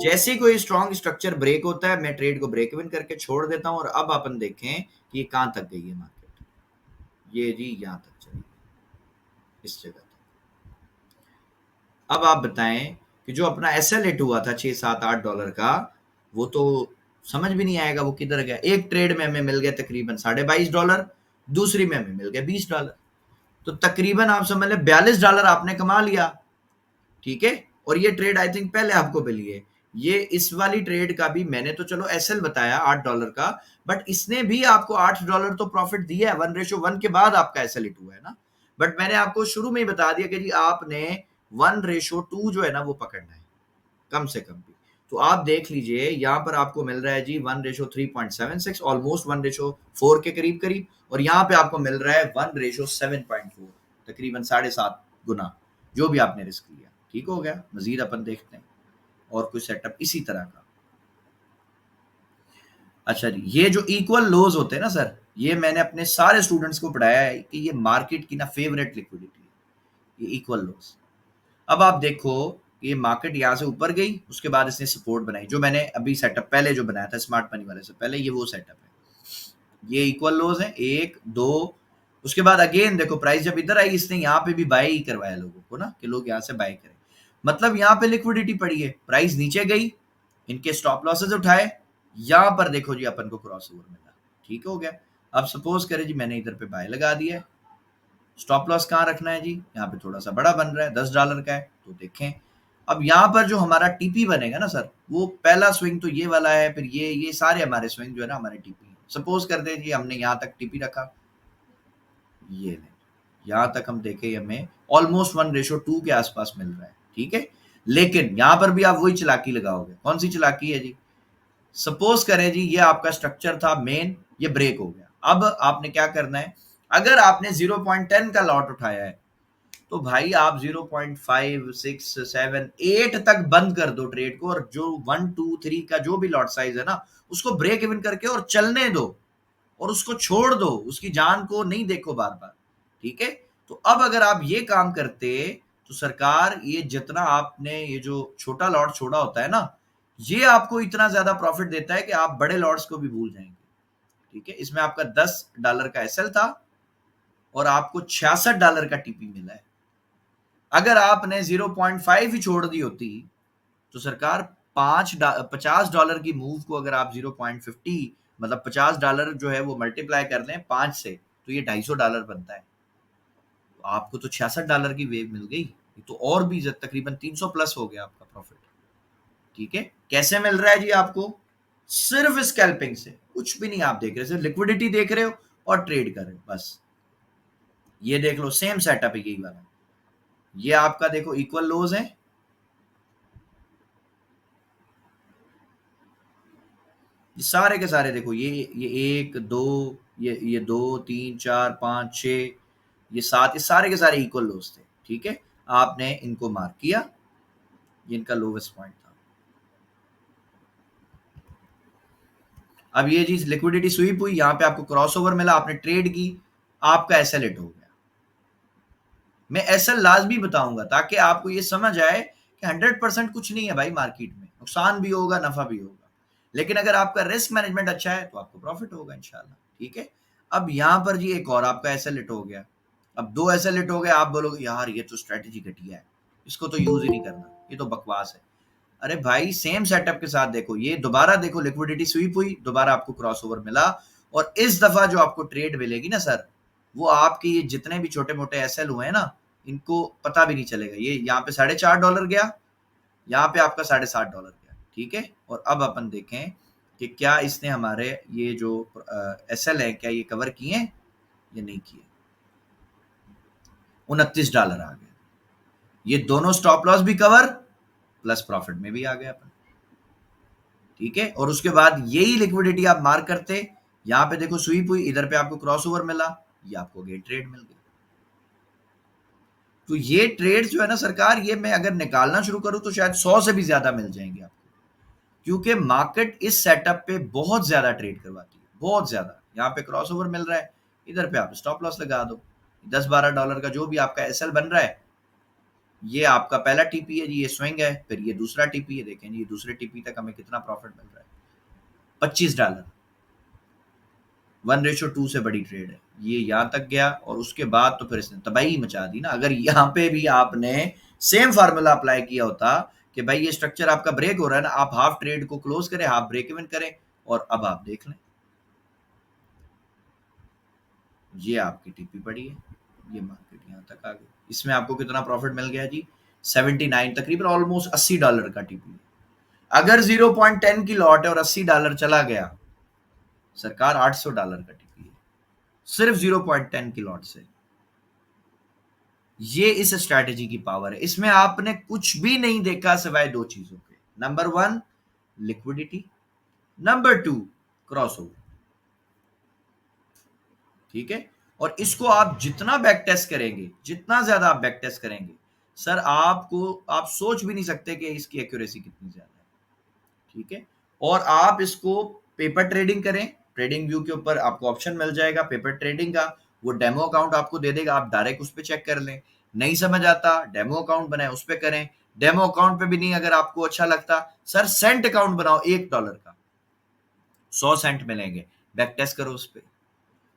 B: जैसे कोई स्ट्रॉन्ग स्ट्रक्चर ब्रेक होता है मैं ट्रेड को ब्रेक इवन करके छोड़ देता हूं। और अब अपन देखें कि ये कहां तक गई है मार्केट, ये जी यहां तक चली इस जगह तक। अब आप बताएं कि जो अपना एसएल हिट हुआ था $6-7-8 का, वो तो समझ भी नहीं आएगा वो किधर गया। एक ट्रेड में हमें मिल गया तकरीबन $22.5, दूसरी में हमें मिल गया $20, तो तकरीबन आप समझ लें $42 आपने कमा लिया। ठीक है, और ये ट्रेड आई थिंक पहले आपको मिली है। ये इस वाली ट्रेड का भी मैंने तो चलो एसएल बताया $8 का, बट इसने भी आपको $8 तो प्रॉफिट दिया है। 1:1 के बाद आपका एसएल हिट हुआ है ना, बट मैंने आपको शुरू में ही बता दिया कि जी आपने 1:2 जो है ना वो पकड़ना है कम से कम भी। तो आप देख लीजिए यहाँ पर आपको मिल रहा है जी 1:3.76, ऑलमोस्ट 1:4 के करीब करीब, और यहाँ पे आपको मिल रहा है 1:7.4, तकरीबन 7.5 गुना जो भी आपने रिस्क लिया। ठीक हो गया। मजीद अपन देखते हैं और कुछ सेटअप इसी तरह का। अच्छा जी, ये जो इक्वल लोज होते हैं ना सर, ये मैंने अपने सारे स्टूडेंट्स को पढ़ाया है कि ये मार्केट की ना फेवरेट लिक्विडिटी है, ये इक्वल लोज। अब आप देखो ये मार्केट यहाँ से ऊपर गई, उसके बाद इसने सपोर्ट बनाई, जो मैंने अभी सेटअप पहले जो बनाया था स्मार्ट मनी वाले से पहले, ये वो सेटअप है। ये इक्वल लोज है 1 2, उसके बाद अगेन देखो प्राइस जब इधर आई, इसने यहाँ पे भी बाय ही करवाया लोगों को ना, कि लोग यहाँ से बाय करें, मतलब यहाँ पे लिक्विडिटी पड़ी है। प्राइस नीचे गई, इनके स्टॉप लॉसेज उठाए, यहाँ पर देखो जी अपन को क्रॉस ओवर मिला। ठीक हो गया। अब सपोज करें जी मैंने इधर पे बाय लगा दिया है, स्टॉप लॉस कहाँ रखना है जी, यहाँ पे थोड़ा सा बड़ा बन रहा है, $10 का है, तो देखें अब यहाँ पर जो हमारा टीपी बनेगा ना सर, वो पहला स्विंग तो ये वाला है, फिर ये सारे हमारे स्विंग जो है ना हमारे टीपी है। सपोज कर दे जी हमने यहाँ तक टीपी रखा, ये ले यहाँ तक हम देखें हमें ऑलमोस्ट 1:2 के आसपास मिल रहा है। ठीक है, लेकिन यहाँ पर भी आप वही चालाकी लगाओगे। कौन सी चालाकी है जी, सपोज करें जी ये आपका स्ट्रक्चर था मेन, ये ब्रेक हो गया। अब आपने क्या करना है, अगर आपने 0.10 का लॉट उठाया है तो भाई आप 0.5 6 7 8 तक बंद कर दो ट्रेड को, और जो 1 2 3 का जो भी लॉट साइज है ना उसको ब्रेक इवन करके और चलने दो, और उसको छोड़ दो, उसकी जान को नहीं देखो बार बार। ठीक है, तो अब अगर आप ये काम करते तो सरकार ये जितना आपने ये जो छोटा लॉट छोड़ा होता है ना, ये आपको इतना ज्यादा प्रॉफिट देता है कि आप बड़े लॉट्स को भी भूल जाएंगे। ठीक है, इसमें आपका $10 का एसएल था और आपको $66 का टीपी मिला है। अगर आपने 0.5 ही छोड़ दी होती तो सरकार $50 की मूव को अगर आप 0.50 मतलब $50 जो है वो मल्टीप्लाई कर लें 5 से, तो ये $250 बनता है। तो आपको तो $66 की वेव मिल गई, तो और भी तकरीबन 300 प्लस हो गया आपका प्रॉफिट। ठीक है, कैसे मिल रहा है जी आपको, सिर्फ स्कैल्पिंग से, कुछ भी नहीं आप देख रहे, सिर्फ लिक्विडिटी देख रहे हो और ट्रेड कर रहे हो बस। ये देख लो सेम सेटअप है यही वाला, ये आपका देखो इक्वल लोज है, ये सारे के सारे देखो, ये 1 2 ये 2 3 4 5 6 ये 7, ये सारे के सारे इक्वल लोज थे। ठीक है, आपने इनको मार्क किया, ये इनका लोवेस्ट पॉइंट था। अब ये चीज लिक्विडिटी स्वीप हुई, यहाँ पे आपको क्रॉसओवर मिला, आपने ट्रेड की, आपका एसएल हिट हो गया। मैं एसएल लाजमी बताऊंगा ताकि आपको ये समझ आए कि 100% कुछ नहीं है भाई मार्केट में, नुकसान भी होगा नफा भी होगा, लेकिन अगर आपका रिस्क मैनेजमेंट अच्छा है तो आपको प्रॉफिट होगा इंशाल्लाह। ठीक है, अब यहाँ पर जी एक और आपका एसएल हिट हो गया, अब 2 एसएल हिट हो गए, आप बोलोगे यार ये तो स्ट्रेटेजी घटिया है, इसको तो यूज ही नहीं करना, ये तो बकवास है। अरे भाई सेम सेटअप के साथ देखो, ये दोबारा देखो लिक्विडिटी स्वीप हुई, दोबारा आपको क्रॉसओवर मिला, और इस दफा जो आपको ट्रेड मिलेगी ना सर, वो आपके ये जितने भी छोटे मोटे एसएल हुए हैं ना, इनको पता भी नहीं चलेगा। ये यहाँ पे $4.5 गया, यहाँ पे आपका $7.5 गया। ठीक है, और अब अपन देखें कि क्या इसने हमारे ये जो एसएल है क्या ये कवर किए या नहीं किए। $29 आ गया, ये दोनों स्टॉप लॉस भी कवर प्लस प्रॉफिट में भी आ गया अपन। ठीक है, और उसके बाद यही लिक्विडिटी आप मार्क करते, यहाँ पे देखो स्वीप हुई, इधर पे आपको क्रॉसओवर मिला, ये आपको गेट ट्रेड मिल गया। तो ये ट्रेड जो है ना सरकार, ये मैं अगर निकालना शुरू करूं तो शायद 100 से भी ज्यादा मिल जाएंगे आपको, क्योंकि मार्केट इस सेटअप पे बहुत ज्यादा ट्रेड करवाती है, बहुत ज्यादा। यहाँ पे क्रॉसओवर मिल रहा है, इधर पे आप स्टॉप लॉस लगा दो, $10-12 का जो भी आपका एसएल बन रहा है, ये आपका पहला टीपी है जी, ये स्विंग है, फिर ये दूसरा टीपी है, देखें ये दूसरे टीपी तक हमें कितना प्रॉफिट मिल रहा है, $25। 1:2 से बड़ी ट्रेड है, ये यहाँ तक गया, और उसके बाद तो फिर इसने तबाही मचा दी ना। अगर यहाँ पे भी आपने सेम फार्मूला अप्लाई किया होता कि भाई ये स्ट्रक्चर आपका ब्रेक हो रहा है ना, आप हाफ ट्रेड को क्लोज करें, हाफ ब्रेक इवन करें, और अब आप देख लें ये आपकी टीपी पड़ी है, ये मार्केट यहाँ तक आ गई, इसमें आपको कितना प्रॉफिट मिल गया जी, 79, तकरीबन ऑलमोस्ट $80 का टीपी है। अगर 0.10 की लॉट है और $80 चला गया, सरकार $800 का टीपी है सिर्फ 0.10 की लॉट से। ये इस स्ट्रैटेजी की पावर है, इसमें आपने कुछ भी नहीं देखा सिवाय 2 चीजों के। Number 1, liquidity, number 2 crossover. ठीक है, और इसको आप जितना बैक टेस्ट करेंगे, जितना ज्यादा आप बैक टेस्ट करेंगे सर, आप सोच भी नहीं सकते कि इसकी एक्यूरेसी कितनी ज्यादा है। ठीक है, और आप इसको पेपर ट्रेडिंग करें, ट्रेडिंग व्यू के ऊपर आपको ऑप्शन मिल जाएगा पेपर ट्रेडिंग का, वो डेमो अकाउंट आपको दे देगा, आप डायरेक्ट उस पर चेक कर लें। नहीं समझ आता, डेमो अकाउंट बनाए, उस पर करें। डेमो अकाउंट पे भी नहीं अगर आपको अच्छा लगता, सर सेंट अकाउंट बनाओ $1 का, 100 सेंट मिलेंगे, बैक टेस्ट करो उस पर,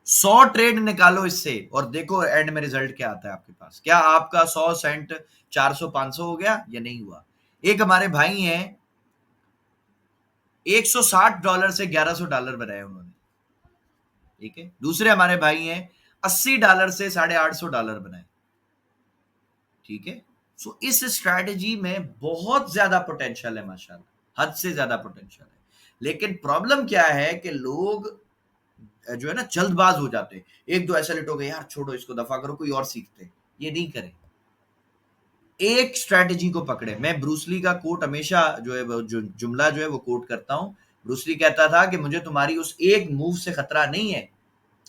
B: 100 ट्रेड निकालो इससे, और देखो एंड में रिजल्ट क्या आता है आपके पास। क्या आपका 100 सेंट 400-500 हो गया या नहीं हुआ? एक हमारे भाई हैं, $160 से $1100 बनाए उन्होंने। ठीक है, दूसरे हमारे भाई हैं $80 से $850 बनाए। ठीक है, सो इस स्ट्रैटेजी में बहुत ज्यादा पोटेंशियल है माशाल्लाह, हद से ज्यादा पोटेंशियल है। लेकिन प्रॉब्लम क्या है कि लोग जो है ना जल्दबाज हो जाते हैं, एक दो ऐसा लेट हो गए, यार छोड़ो इसको, दफा करो, कोई और सीखते। ये नहीं करें, एक स्ट्रैटेजी को पकड़े। मैं ब्रूसली का कोट हमेशा जो है जो जुमला जो है वो कोट करता हूं। ब्रूसली कहता था कि मुझे तुम्हारी उस एक मूव से खतरा नहीं है,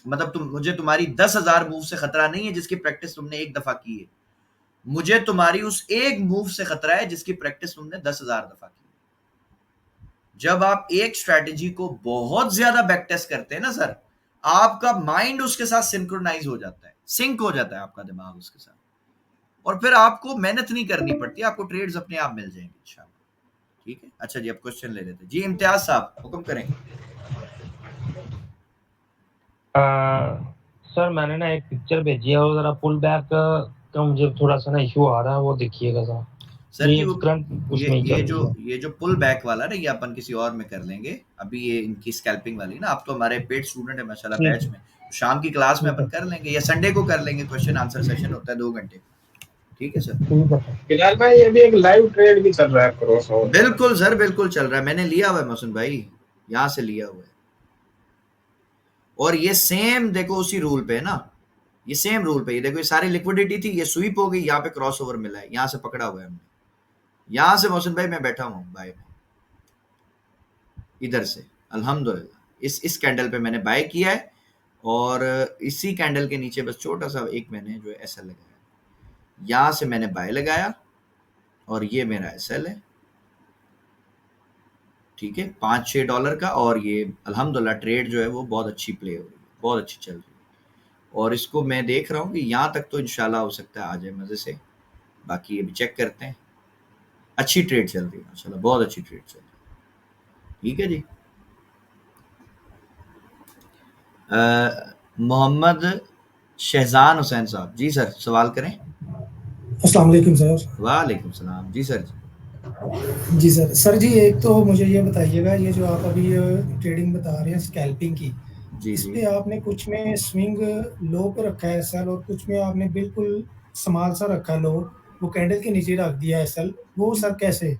B: मतलब मुझे तुम्हारी 10,000 मूव से खतरा नहीं है जिसकी प्रैक्टिस तुमने एक दफा की है, मुझे तुम्हारी उस एक मूव से खतरा है जिसकी प्रैक्टिस तुमने 10,000 दफा की है। जब आप एक स्ट्रैटेजी को बहुत ज्यादा बैक टेस्ट करते हैं ना सर, आपका माइंड उसके साथ सिंक्रोनाइज हो जाता है, सिंक हो जाता है आपका दिमाग उसके साथ, और फिर आपको मेहनत नहीं करनी पड़ती, आपको ट्रेड्स अपने आप मिल जाएंगे इंशाल्लाह। ठीक है, अच्छा जी, अब क्वेश्चन ले लेते हैं जी। इम्तियाज साहब हुक्म करें।
G: सर मैंने ना एक पिक्चर भेजी है, वो जरा पुल बैक का मुझे थोड़ा सा ना इशू आ रहा है, वो देखिएगा
B: सर जी। वो
G: करंट उसमें
B: ये जो पुल बैक वाला ना, ये अपन किसी और में कर लेंगे, अभी ये इनकी स्कैल्पिंग वाली ना, आप तो हमारे पेड स्टूडेंट है माशाल्लाह बैच में, शाम की क्लास में अपन कर लेंगे, या संडे को कर लेंगे, क्वेश्चन आंसर सेशन होता है 2 घंटे। ठीक है सर।
D: फिलहाल भाई ये भी एक लाइव ट्रेड भी चल रहा है क्रॉस ओवर।
B: बिल्कुल सर, बिल्कुल चल रहा है, मैंने लिया हुआ है मोहसिन भाई, यहाँ से लिया हुआ है, और ये सेम देखो उसी रूल पे है ना, ये सेम रूल पे, ये देखो ये सारी लिक्विडिटी थी, ये स्वीप हो गई, यहाँ पे क्रॉस ओवर मिला है, यहाँ से पकड़ा हुआ है हमने, यहाँ से मोहसिन भाई मैं बैठा हूँ बाय में, इधर से अल्हम्दुलिल्लाह इस कैंडल पे मैंने बाय किया है, और इसी कैंडल के नीचे बस छोटा सा एक मैंने जो है एसएल लगाया, यहाँ से मैंने बाय लगाया, और ये मेरा एसएल है। ठीक है, $5-6 का, और ये अल्हम्दुलिल्लाह ट्रेड जो है वो बहुत अच्छी प्ले हो रही है, बहुत अच्छी चल रही है, और इसको मैं देख रहा हूँ कि यहाँ तक तो इंशाल्लाह हो सकता है आ जाए मजे से, बाकी ये भी चेक करते हैं। अच्छी ट्रेड चल रही है माशाल्लाह, बहुत अच्छी ट्रेड चल रही है। ठीक है जी। मोहम्मद शहजान हुसैन साहब जी, सर सवाल करें।
H: अस्सलाम वालेकुम सर।
B: वालेकुम सलाम जी सर
H: जी सर जी एक तो मुझे ये बताइएगा, ये जो आप अभी ट्रेडिंग बता रहे हैं स्कैल्पिंग की,
B: जी
H: इस
B: जी।
H: पे आपने कुछ में स्विंग लो पे रखा है एसएल, और कुछ में आपने बिल्कुल स्मॉल सा रखा है लो, वो कैंडल के नीचे रख दिया एसएल, वो सर कैसे?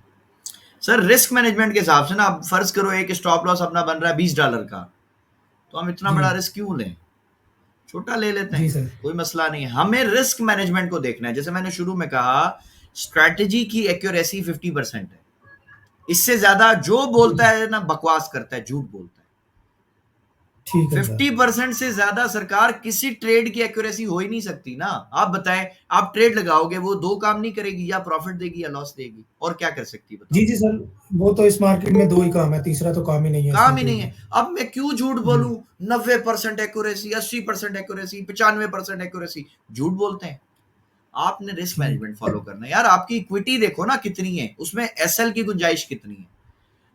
B: सर रिस्क मैनेजमेंट के हिसाब से ना, अब फर्ज करो एक स्टॉप लॉस अपना बन रहा है $20 का, तो हम इतना
H: जी
B: बड़ा रिस्क क्यों लें, छोटा ले लेते
H: जी
B: हैं,
H: सर।
B: कोई मसला नहीं है। हमें रिस्क मैनेजमेंट को देखना है, जैसे मैंने शुरू में कहा, स्ट्रैटेजी की एक्यूरेसी 50% है, इससे ज्यादा जो बोलता है ना बकवास करता है, झूठ बोलता है।
H: ठीक है सर।
B: 50% से ज्यादा सरकार किसी ट्रेड की एक्यूरेसी हो ही नहीं सकती ना। आप बताएं, आप ट्रेड लगाओगे, वो 2 काम नहीं करेगी, या प्रॉफिट देगी या लॉस देगी, और क्या कर सकती है बताओ?
H: जी जी सर, वो तो इस मार्केट में 2 ही काम है, तीसरा तो काम ही नहीं है,
B: काम
H: इसमें
B: ही
H: कोई
B: नहीं
H: भी।
B: है। अब मैं क्यों झूठ बोलूं? 90% एक्यूरेसी, 80% एक्यूरेसी, 95% एक्यूरेसी, झूठ बोलते हैं। आपने रिस्क
H: ठीक।
B: मैनेजमेंट फॉलो करना है यार। आपकी इक्विटी देखो ना कितनी है, उसमें एसएल की गुंजाइश कितनी है।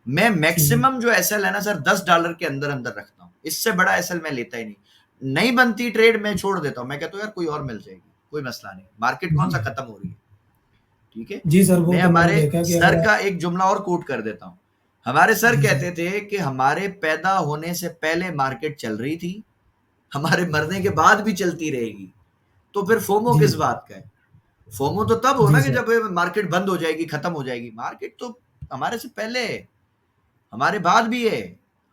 B: मैं
H: ठीक।
B: मैक्सिमम जो एसएल है ना सर, $10 के अंदर अंदर रखता हूँ, इससे बड़ा एसएल मैं लेता ही नहीं। नहीं बनती ट्रेड मैं छोड़ देता हूँ, मैं कहता हूँ यार कोई और मिल जाएगी, कोई मसला नहीं, मार्केट कौन सा खत्म हो रही है। ठीक है
H: जी सर, वो
B: मैं
H: तो मैंने
B: हमारे
H: देखा कि
B: सर
H: अगर
B: का एक जुमला और कोट कर देता हूँ। हमारे सर
H: जी
B: कहते थे कि हमारे पैदा होने से पहले मार्केट चल रही थी, हमारे मरने के बाद भी चलती रहेगी, तो फिर फोमो
H: जी
B: किस बात का है? फोमो तो तब हो
H: जी
B: ना कि
H: सर।
B: जब मार्केट बंद हो जाएगी, खत्म हो जाएगी। मार्केट तो हमारे से पहले है, हमारे बाद भी है,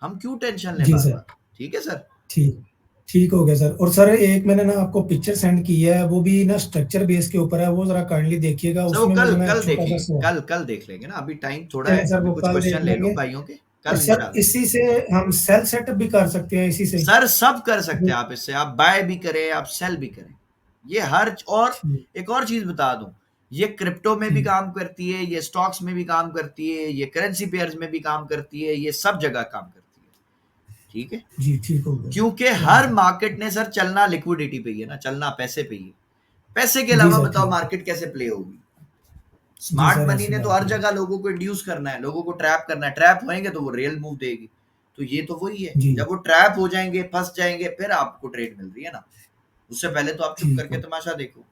B: हम क्यों टेंशन लें
H: जी
B: बार
H: सर।
B: बार। ठीक है सर।
H: ठीक ठीक हो गया सर। और सर एक मैंने ना आपको पिक्चर सेंड की है, वो भी ना स्ट्रक्चर बेस के ऊपर है, वो जरा काइंडली देखिएगा।
B: सर वो
H: उसमें
B: कल
H: मुझे ना
B: कल
H: छोटा सा
B: देखेंगे, कल देख लेंगे ना, अभी टाइम थोड़ा
H: चलें
B: है,
H: सर,
B: अभी
H: वो
B: कुछ
H: कल
B: क्वेश्चन
H: देख
B: ले लूं
H: लेंगे।
B: भाइयों के,
H: और
B: कल
H: सर
B: इंशाल्लाह।
H: इसी से हम सेल सेटअप भी कर सकते हैं इसी से।
B: सर सब कर सकते हैं आप इससे, आप बाय भी करें, आप सेल भी करें, ये हर और
H: ठीक
B: एक और चीज बता दूं, ये क्रिप्टो में भी
H: ठीक
B: काम करती है, ये स्टॉक्स में भी काम करती है, ये करेंसी पेयर्स में भी काम करती है, ये सब जगह काम करती है। ठीक है,
H: जी, ठीक हो गया।
B: क्योंकि
H: चलें
B: हर
H: सर।
B: मार्केट ने सर चलना लिक्विडिटी पे ही है ना, चलना पैसे पे ही है। पैसे के
H: जी
B: अलावा
H: सर,
B: बताओ
H: ठीक।
B: मार्केट कैसे प्ले होगी?
H: जी
B: स्मार्ट
H: सर,
B: मनी
H: ऐसी
B: ने तो
H: बात
B: हर
H: है।
B: जगह लोगों को इंड्यूस करना है, लोगों को ट्रैप करना है, ट्रैप होएंगे तो वो रियल मूव देगी। तो ये तो वही है,
H: जी,
B: जब वो ट्रैप हो जाएंगे, फंस जाएंगे, फिर आपको ट्रेड मिल रही है ना, उससे पहले तो आप चुप
H: ठीक
B: करके
H: हो
B: तमाशा देखो।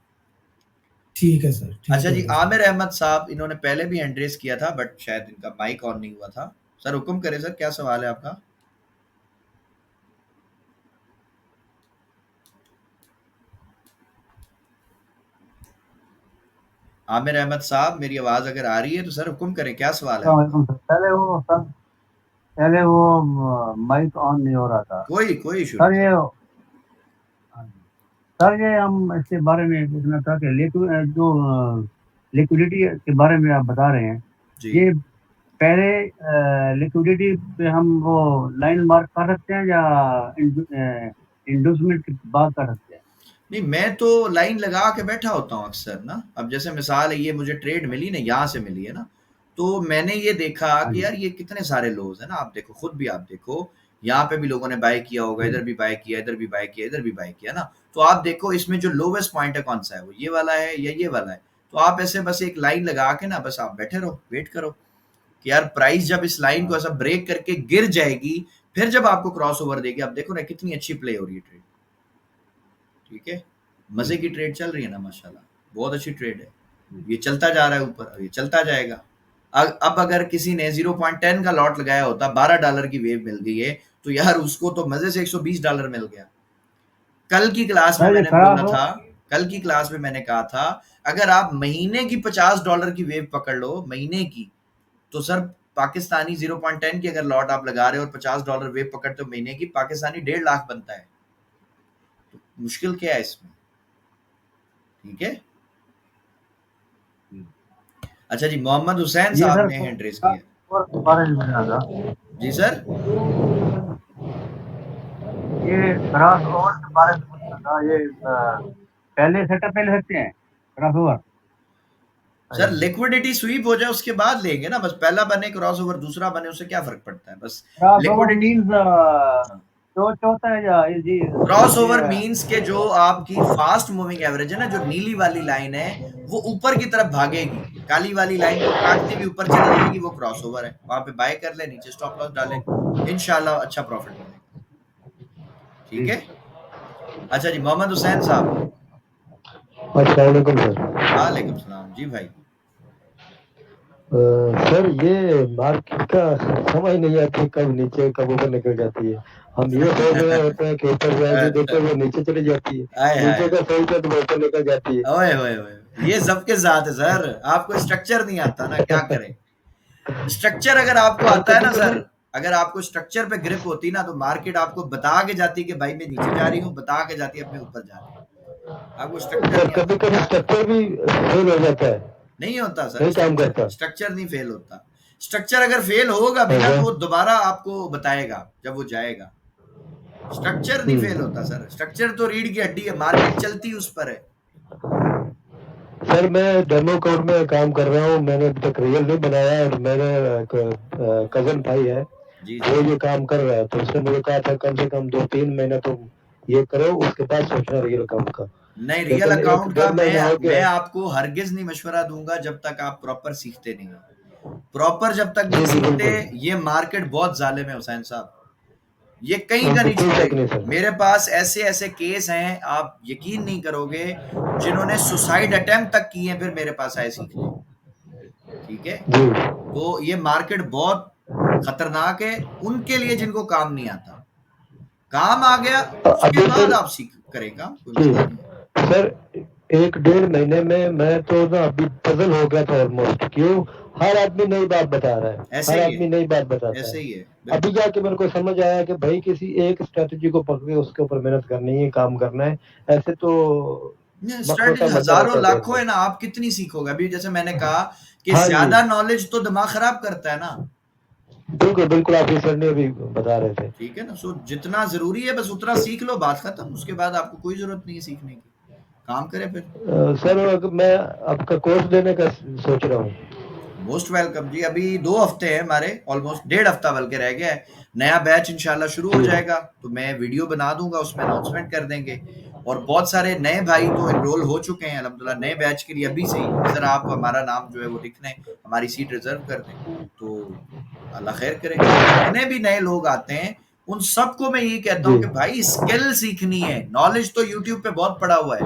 H: ठीक है सर, ठीक
B: अच्छा
H: हो
B: जी,
H: गया सर।
B: आमिर अहमद साहब, इन्होंने पहले भी हैंड रेस किया था बट शायद इनका माइक ऑन नहीं हुआ था। सर हुक्म करें सर, क्या सवाल है आपका? आमिर अहमद साहब, मेरी आवाज अगर आ रही है तो सर हुक्म करें, क्या सवाल है आपका?
C: पहले वो माइक ऑन नहीं हो रहा था।
B: कोई इशू नहीं सर।
C: सर ये हम इसके बारे में पूछना था कि जो लिक्विडिटी के बारे में आप बता रहे हैं,
B: जी
C: ये पहले लिक्विडिटी पे हम वो लाइन मार्क कर सकते हैं या इंडोसमेंट के बाद कर सकते हैं?
B: नहीं, मैं तो लाइन लगा के बैठा होता हूँ अक्सर ना। अब जैसे मिसाल है, ये मुझे ट्रेड मिली ना, यहाँ से मिली है ना, तो मैंने ये देखा
C: हाँ
B: कि
C: जी।
B: यार ये कितने सारे लोज है ना, आप देखो, खुद भी आप देखो, यहाँ पे भी लोगों ने बाय किया होगा, इधर भी बाय किया, इधर भी बाय किया, इधर भी बाय किया ना। तो आप देखो इसमें जो लोवेस्ट पॉइंट है कौन सा है, वो ये वाला है या ये वाला है। तो आप ऐसे बस एक लाइन लगा के ना, बस आप बैठे रहो, वेट करो कि यार प्राइस जब इस लाइन को ऐसा ब्रेक करके गिर जाएगी, फिर जब आपको क्रॉस ओवर देगी, आप देखो ना कितनी अच्छी प्ले हो रही है ट्रेड। ठीक है, मजे की ट्रेड चल रही है ना, माशाल्लाह, बहुत अच्छी ट्रेड है। ये चलता जा रहा है ऊपर, ये चलता जाएगा। अब अगर किसी ने 0.10 का लॉट लगाया होता, $12 की वेव मिल गई है, तो यार उसको तो मजे से $120 मिल गया। कल की क्लास में
C: सर ये
B: मैंने
C: खराब
B: बोला
C: हो
B: था, कल की क्लास में मैंने कहा था, अगर आप महीने की $50 की वेव पकड़ लो, महीने की, तो सर पाकिस्तानी 0.10 की अगर लॉट आप लगा रहे हो और $50 वेव पकड़ते हो महीने की, पाकिस्तानी 1.5 लाख बनता है। तो मुश्किल क्या है इसमें? ठीक है। अच्छा जी, मोहम्मद हुसैन
C: ये
B: साहब
C: सर
B: ने हैंड रेस किया।
C: और बारे में पूछना था।
B: जी सर।
C: ये क्रॉस ओवर के बारे में पूछना था। ये पहले सेटअप पे ले सकते हैं cross over?
B: Sir liquidity SVEEP हो जाए उसके बाद लेंगे ना, बस पहला बने क्रॉस ओवर, दूसरा बने, उससे क्या फर्क पड़ता है, बस
C: क्रॉस ओवर
B: लिक्विडिटी।
C: मींस जो होता है या जी
B: क्रॉस ओवर
C: ये
B: मीन्स के जो आपकी फास्ट मूविंग एवरेज है ना, जो नीली वाली लाइन है, वो ऊपर की तरफ भागेगी, काली वाली लाइन को काटती हुई ऊपर चली जाएगी, वो क्रॉस ओवर है। वहां पे बाय कर ले, नीचे स्टॉप लॉस डाले, इंशाल्लाह अच्छा प्रॉफिट मिलेगा। ठीक है। अच्छा जी, मोहम्मद हुसैन साहब।
I: अस्सलाम वालेकुम सर।
B: वालेकुम सलाम जी भाई।
I: सर ये मार्केट का समझ नहीं आती, कब नीचे कब ऊपर निकल जाती है। हम ये सोच रहे होते हैं कि ऊपर जाएगी, देखो वो नीचे चली जाती है,
B: आए
I: नीचे
B: हाय,
I: का सही तो ऊपर निकल जाती है।
B: ओए ओए ओए, ये सबके साथ है सर, आपको स्ट्रक्चर नहीं आता ना, क्या करें। स्ट्रक्चर अगर आपको
I: सर
B: आता है
I: कभी
B: ना
I: कभी
B: सर, अगर आपको स्ट्रक्चर पे ग्रिप होती ना, तो मार्केट आपको बता के जाती कि भाई मैं नीचे जा रही हूँ, बता के जाती है अपने ऊपर जा रही हूँ। आपको स्ट्रक्चर
I: सर
B: नहीं आता
I: कभी
B: तो
I: कभी
B: क्या करें।
I: स्ट्रक्चर भी फेल हो जाता है,
B: नहीं होता सर,
I: नहीं काम
B: स्ट्रक्चर
I: करता।
B: स्ट्रक्चर नहीं फेल होता। स्ट्रक्चर अगर फेल होगा भी ना, तो वो दोबारा आपको बताएगा जब वो जाएगा। स्ट्रक्चर नहीं फेल होता सर, स्ट्रक्चर तो रीढ़ की हड्डी है, मार्केट चलती उस पर है।
I: सर मैं डेमो कोड में काम कर रहा हूँ, मैंने अभी तक रियल नहीं बनाया, और मेरे कजन भाई है
B: जी
I: वो
B: जी।
I: ये काम कर रहा है, तो उसने मुझे कहा था कम से कम 2-3 महीना तुम ये करो, उसके बाद सोचना रियल काम का।
B: नहीं, रियल
I: लेकिन एक
B: अकाउंट का
I: 1.5 महीना हो
B: मैं
I: गया।
B: आपको हरगिज नहीं मशवरा दूंगा जब तक आप प्रॉपर सीखते नहीं हो। प्रॉपर जब तक
I: जी
B: नहीं
I: जी
B: सीखते,
I: बिल्कुल,
B: ये मार्केट बहुत जालिम है हुसैन साहब, ये कहीं का
I: उनसे
B: नहीं
I: कोई शक
B: छोड़ेगी।
I: नहीं सर।
B: मेरे पास ऐसे ऐसे केस हैं, आप यकीन नहीं करोगे, जिन्होंने सुसाइड अटेम्प्ट तक किए हैं, फिर मेरे पास आए सीखने। ठीक है।
I: जी
B: तो ये मार्केट बहुत खतरनाक है उनके लिए जिनको काम नहीं आता। काम आ गया उसके
I: अभी
B: बाद
I: सर
B: आप सीख करेगा, कोई
I: जी
B: मसला नहीं है।
I: सर 1-1.5 महीने में मैं तो ना अभी पजल हो गया था ऑलमोस्ट, क्यों हर आदमी नई बात बता रहा है,
B: ऐसे
I: हर
B: ही
I: आदमी
B: है,
I: नई बात बताता
B: ऐसे
I: है।
B: ही है,
I: अभी
B: बिल्कुल।
I: जाके मेरे को समझ आया कि भाई किसी एक स्ट्रैटेजी को पकड़ के उसके ऊपर मेहनत करनी है, काम करना है। ऐसे तो मखमटा
B: स्ट्रेटेजी
I: मचा
B: हजारों
I: रहता है दिन
B: लाखों
I: भर।
B: है ना, आप कितनी सीखोगे? अभी जैसे मैंने कहा कि
I: हाँ जी,
B: ज्यादा नॉलेज तो दिमाग खराब करता है ना,
I: बिल्कुल, बिल्कुल आप सर ने अभी बता रहे थे।
B: ठीक है ना? सो जितना जरूरी है बस उतना सीख लो, बात खत्म। उसके बाद आपको कोई जरूरत नहीं है सीखने की, काम करें फिर।
I: सर अगर मैं आपका कोर्स लेने का सोच रहा हूँ।
B: मोस्ट वेलकम जी। अभी 2 हफ्ते हैं हमारे, ऑलमोस्ट 1.5 हफ्ता बल्कि रह गया है। नया बैच इंशाल्लाह शुरू हो
I: जी,
B: जाएगा, तो मैं वीडियो बना दूंगा, उसमें अनाउंसमेंट कर देंगे। और बहुत सारे नए भाई तो एनरोल हो चुके हैं अल्हम्दुलिल्लाह, नए बैच के लिए अभी से ही कि सर आप हमारा नाम जो है वो लिख लें, हमारी सीट रिजर्व कर दें। तो अल्लाह खैर करे। तो जितने भी नए लोग आते हैं उन सबको मैं यही कहता हूँ
I: जी।
B: कि भाई स्किल सीखनी है, नॉलेज तो यूट्यूब पे बहुत पड़ा हुआ है।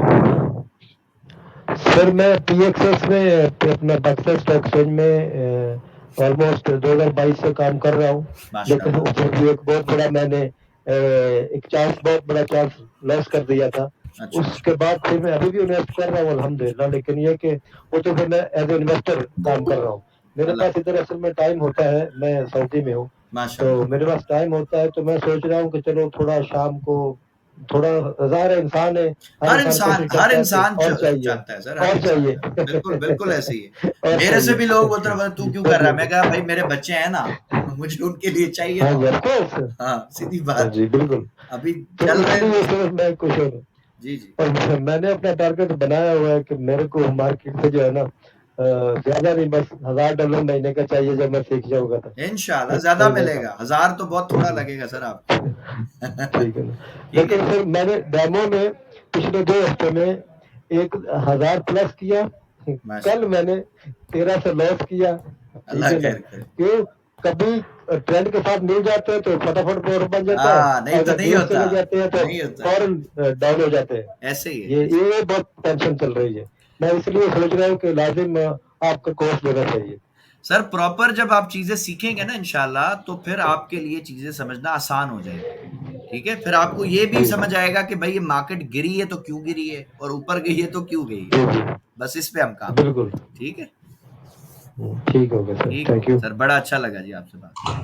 I: सर मैं पीएक्सएस में अपना पाकिस्तान स्टॉक एक्सचेंज में ऑलमोस्ट 2022 से काम कर रहा हूँ, लेकिन
B: माशाल्लाह।
I: उसमें भी एक बहुत बड़ा मैंने एक चांस, बहुत बड़ा चांस लॉस कर दिया था।
B: अच्छा अच्छा।
I: उसके बाद फिर मैं अभी भी इन्वेस्ट कर रहा हूँ अल्हम्दुलिल्लाह, लेकिन ये कि वो तो फिर मैं एज ए इन्वेस्टर काम कर रहा हूँ। मेरे
B: अल्लाह
I: पास इधर असल में टाइम होता है, मैं सऊदी में हूँ, तो
B: माशाल्लाह।
I: मेरे पास टाइम होता है, तो मैं सोच रहा हूँ कि चलो थोड़ा शाम को थोड़ा, ज़ाहिर है इंसान है, हर इंसान कोशिश
B: हर
I: करता है कि
B: इंसान
I: और चाहिए,
B: चाहता है सर, हर
I: और
B: इंसान
I: चाहिए।
B: चाहता है, बिल्कुल बिल्कुल ऐसे ही है।
I: और
B: मेरे से
I: चाहिए।
B: भी लोग बोलते हैं तू क्यों कर रहा है, मैं
I: डेफिनेटली।
B: कहा भाई मेरे बच्चे हैं ना, मुझे उनके लिए चाहिए
I: हाँ
B: ना।
I: जी, ऑफ कोर्स।
B: हाँ सीधी
I: हाँ
B: बात
I: जी,
B: है।
I: बिल्कुल।
B: अभी
I: तो
B: चल रहे हैं
I: इसलिए
B: तो
I: फिर मैं कुछ
B: जी जी।
I: और मैंने अपना टारगेट बनाया हुआ है कि मेरे को मार्केट से जो है ना ज्यादा नहीं, बस $1000 महीने का चाहिए जब मैं सीख जाऊंगा तो
B: इंशाल्लाह ज्यादा
I: महीने का।
B: मिलेगा, 1000 तो बहुत थोड़ा लगेगा सर आपको।
I: ठीक है ना।
B: ठीक है।
I: लेकिन फिर मैंने डेमो में पिछले 2 हफ्ते में 1000+ किया। कल
B: माशाल्लाह।
I: मैंने 13 से लॉस किया। ठीक
B: अल्लाह
I: है ना।
B: खैर करे।
I: क्यों? कभी ट्रेंड के साथ मिल जाते हैं तो फटाफट बोर बन जाता है,
B: हाँ नहीं तो
I: अगर
B: नहीं
I: न्यूज
B: होता,
I: चले जाते हैं तो
B: नहीं होता,
I: फौरन डाउन हो जाते हैं।
B: ऐसे ही है,
I: ये बहुत टेंशन चल रही है। मैं इसलिए सोच रहा हूँ कि लाजिम आपका कोर्स लेना चाहिए।
B: सर प्रॉपर जब आप चीजें सीखेंगे ना इंशाल्लाह, तो फिर आपके लिए चीजें समझना आसान हो जाएगी। ठीक है, फिर आपको ये भी
I: जी
B: समझ आएगा कि भाई ये मार्केट गिरी है तो क्यों गिरी है, और ऊपर गई है तो क्यों गई है।
I: जी जी,
B: बस इस पे हम काम
I: बिल्कुल।
B: करेंगे, ठीक है।
I: ठीक हो गया सर,
B: ठीक हो
I: थैंक
B: गया
I: यू।
B: सर, बड़ा अच्छा लगा जी आपसे बात करके।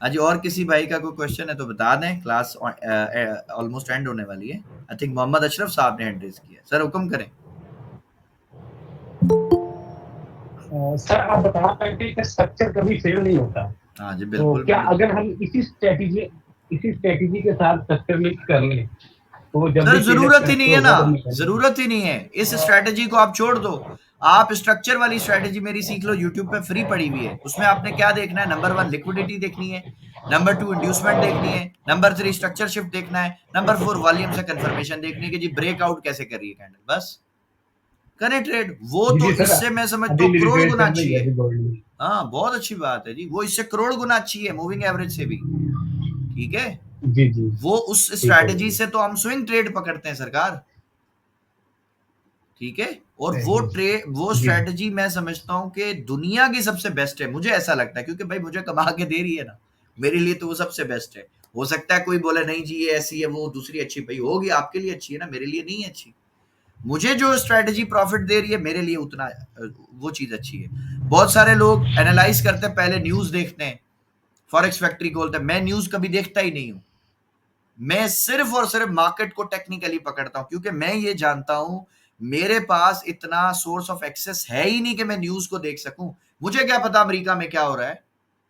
B: हाँ जी, और किसी भाई का कोई क्वेश्चन है तो बता दें, क्लास ऑलमोस्ट एंड होने वाली है। आई थिंक मोहम्मद अशरफ साहब ने हैंड रेज किया, सर हुक्म करें।
J: सर आप बता रहे थे कि स्ट्रक्चर कभी फेल नहीं होता,
B: हाँ जी
J: तो
B: बिल्कुल
J: क्या
B: बिल्कुल।
J: अगर हम इसी स्ट्रेटेजी के साथ स्ट्रक्चर मिक्स कर लें तो जब
B: सर
J: भी फेलियर
B: जरूरत ही नहीं
J: कैंसिल
B: है ना,
J: होगा तो मैकेनिज्म।
B: जरूरत ही नहीं है, इस स्ट्रैटेजी को आप छोड़ दो। आप स्ट्रक्चर वाली स्ट्रैटेजी मेरी सीख लो, यूट्यूब पे फ्री पड़ी हुई है। उसमें आपने क्या देखना है, नंबर 1 लिक्विडिटी देखनी है, नंबर 2 इंड्यूसमेंट देखनी है, नंबर 3 स्ट्रक्चर शिफ्ट देखना है, नंबर 4 वॉल्यूम से कंफर्मेशन देखनी है कि जी ब्रेकआउट कैसे कर रही है कैंडल, बस करें ट्रेड। वो
J: जी
B: तो
J: जी सर,
B: इससे मैं समझता
J: अभी
B: हूँ
J: मेरी
B: करोड़
J: ट्रेड
B: गुना
J: चल रही
B: अच्छी
J: है
B: है।
J: अभी गोल्ड में।
B: हाँ बहुत अच्छी बात है जी, वो इससे करोड़ गुना अच्छी है मूविंग एवरेज से भी। ठीक है,
J: जी जी,
B: वो उस
J: ठीक है
B: स्ट्रैटेजी
J: जी।
B: से तो हम स्विंग ट्रेड पकड़ते हैं सरकार। ठीक है, और वो
J: जी
B: वो
J: जी
B: स्ट्रैटेजी मैं समझता हूँ कि दुनिया की सबसे बेस्ट है, मुझे ऐसा लगता है, क्योंकि भाई मुझे कमा के दे रही है ना, मेरे लिए तो वो सबसे बेस्ट है। हो सकता है कोई बोले नहीं जी ये ऐसी है वो दूसरी अच्छी, भाई होगी आपके लिए अच्छी है ना, मेरे लिए नहीं है अच्छी। मुझे जो स्ट्रैटेजी प्रॉफिट दे रही है मेरे लिए उतना वो चीज अच्छी है। बहुत सारे लोग एनालाइज करते हैं, पहले न्यूज देखते हैं, फॉरेक्स फैक्ट्री खोलते हैं, मैं न्यूज कभी देखता ही नहीं हूं। मैं सिर्फ और सिर्फ मार्केट को टेक्निकली पकड़ता हूं, क्योंकि मैं ये जानता हूं मेरे पास इतना सोर्स ऑफ एक्सेस है ही नहीं कि मैं न्यूज को देख सकूं। मुझे क्या पता अमेरिका में क्या हो रहा है,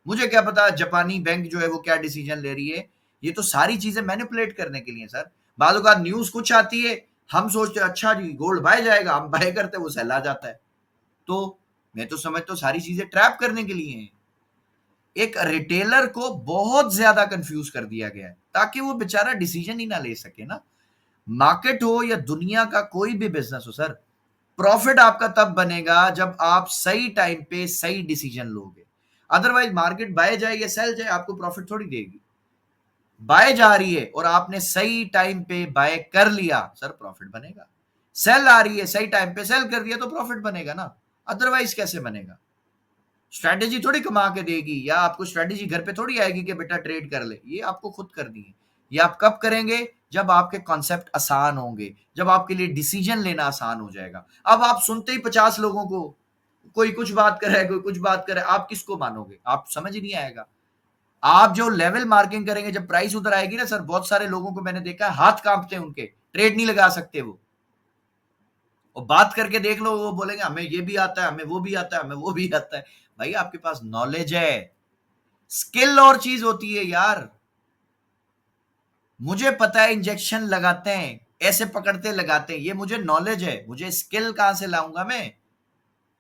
B: मुझे क्या पता जापानी बैंक जो है वो क्या डिसीजन ले रही है। ये तो सारी चीजें मैनिपुलेट करने के लिए सर। बाजू का न्यूज कुछ आती है, हम सोचते हैं अच्छा जी गोल्ड बाय जाएगा, हम बाय करते हैं वो सेल आ जाता है। तो मैं तो समझता हूँ सारी चीजें ट्रैप करने के लिए हैं। एक रिटेलर को बहुत ज्यादा कंफ्यूज कर दिया गया है ताकि वो बेचारा डिसीजन ही ना ले सके ना। मार्केट हो या दुनिया का कोई भी बिजनेस हो सर, प्रॉफिट आपका तब बनेगा जब आप सही टाइम पे सही डिसीजन लोगे। अदरवाइज मार्केट बाय जाए या सेल जाए आपको प्रॉफिट थोड़ी देगी। बाय जा रही है और आपने सही टाइम पे बाय कर लिया, सर प्रॉफिट बनेगा। सेल आ रही है, सही टाइम पे सेल कर दिया तो प्रॉफिट बनेगा ना, अदरवाइज कैसे बनेगा। स्ट्रैटेजी थोड़ी कमा के देगी, या आपको स्ट्रैटेजी घर पे थोड़ी आएगी कि बेटा ट्रेड कर ले, ये आपको खुद करनी है। ये आप कब करेंगे, जब आपके कॉन्सेप्ट आसान होंगे, जब आपके लिए डिसीजन लेना आसान हो जाएगा। अब आप सुनते ही 50 लोगों को कोई कुछ बात कर रहा है, कोई कुछ बात कर रहा है, आप किसको मानोगे? आप समझ ही नहीं आएगा। आप जो लेवल मार्किंग करेंगे, जब प्राइस उधर आएगी ना सर, बहुत सारे लोगों को मैंने देखा है, हाथ कांपते हैं उनके, ट्रेड नहीं लगा सकते वो। और बात करके देख लो, वो बोलेंगे हमें ये भी आता है, हमें वो भी आता है, हमें वो भी आता है। भाई आपके पास नॉलेज है, स्किल और चीज होती है यार। मुझे पता है इंजेक्शन लगाते हैं, ऐसे पकड़ते लगाते हैं, ये मुझे नॉलेज है। मुझे स्किल कहां से लाऊंगा मैं?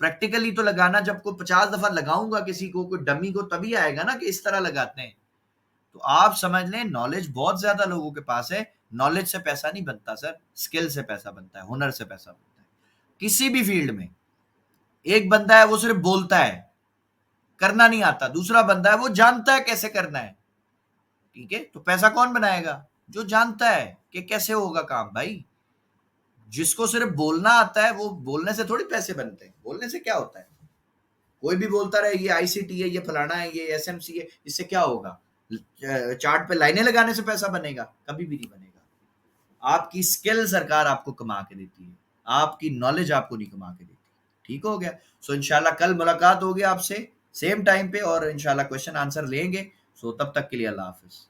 B: प्रैक्टिकली तो लगाना, जब को 50 दफा लगाऊंगा किसी को, कोई डमी को, तभी आएगा ना कि इस तरह लगाते हैं। तो आप समझ लें, नॉलेज बहुत ज्यादा लोगों के पास है। नॉलेज से पैसा नहीं बनता सर, स्किल से पैसा बनता है, हुनर से पैसा बनता है किसी भी फील्ड में। एक बंदा है वो सिर्फ बोलता है, करना नहीं आता। दूसरा बंदा है वो जानता है कैसे करना है। ठीक है, तो पैसा कौन बनाएगा? जो जानता है कि कैसे होगा काम। भाई जिसको सिर्फ बोलना आता है, वो बोलने से थोड़ी पैसे बनते हैं। बोलने से क्या होता है? कोई भी बोलता रहे ये आईसीटी है, ये फलाना है, ये एसएमसी है, इससे क्या होगा? चार्ट पे लाइनें लगाने से पैसा बनेगा? कभी भी नहीं बनेगा। आपकी स्किल सरकार आपको कमा के देती है, आपकी नॉलेज आपको नहीं कमा के देती। ठीक हो गया? सो इंशाल्लाह कल मुलाकात होगी आपसे सेम टाइम पे, और इंशाल्लाह क्वेश्चन आंसर लेंगे। सो तब तक के लिए अल्लाह हाफिज।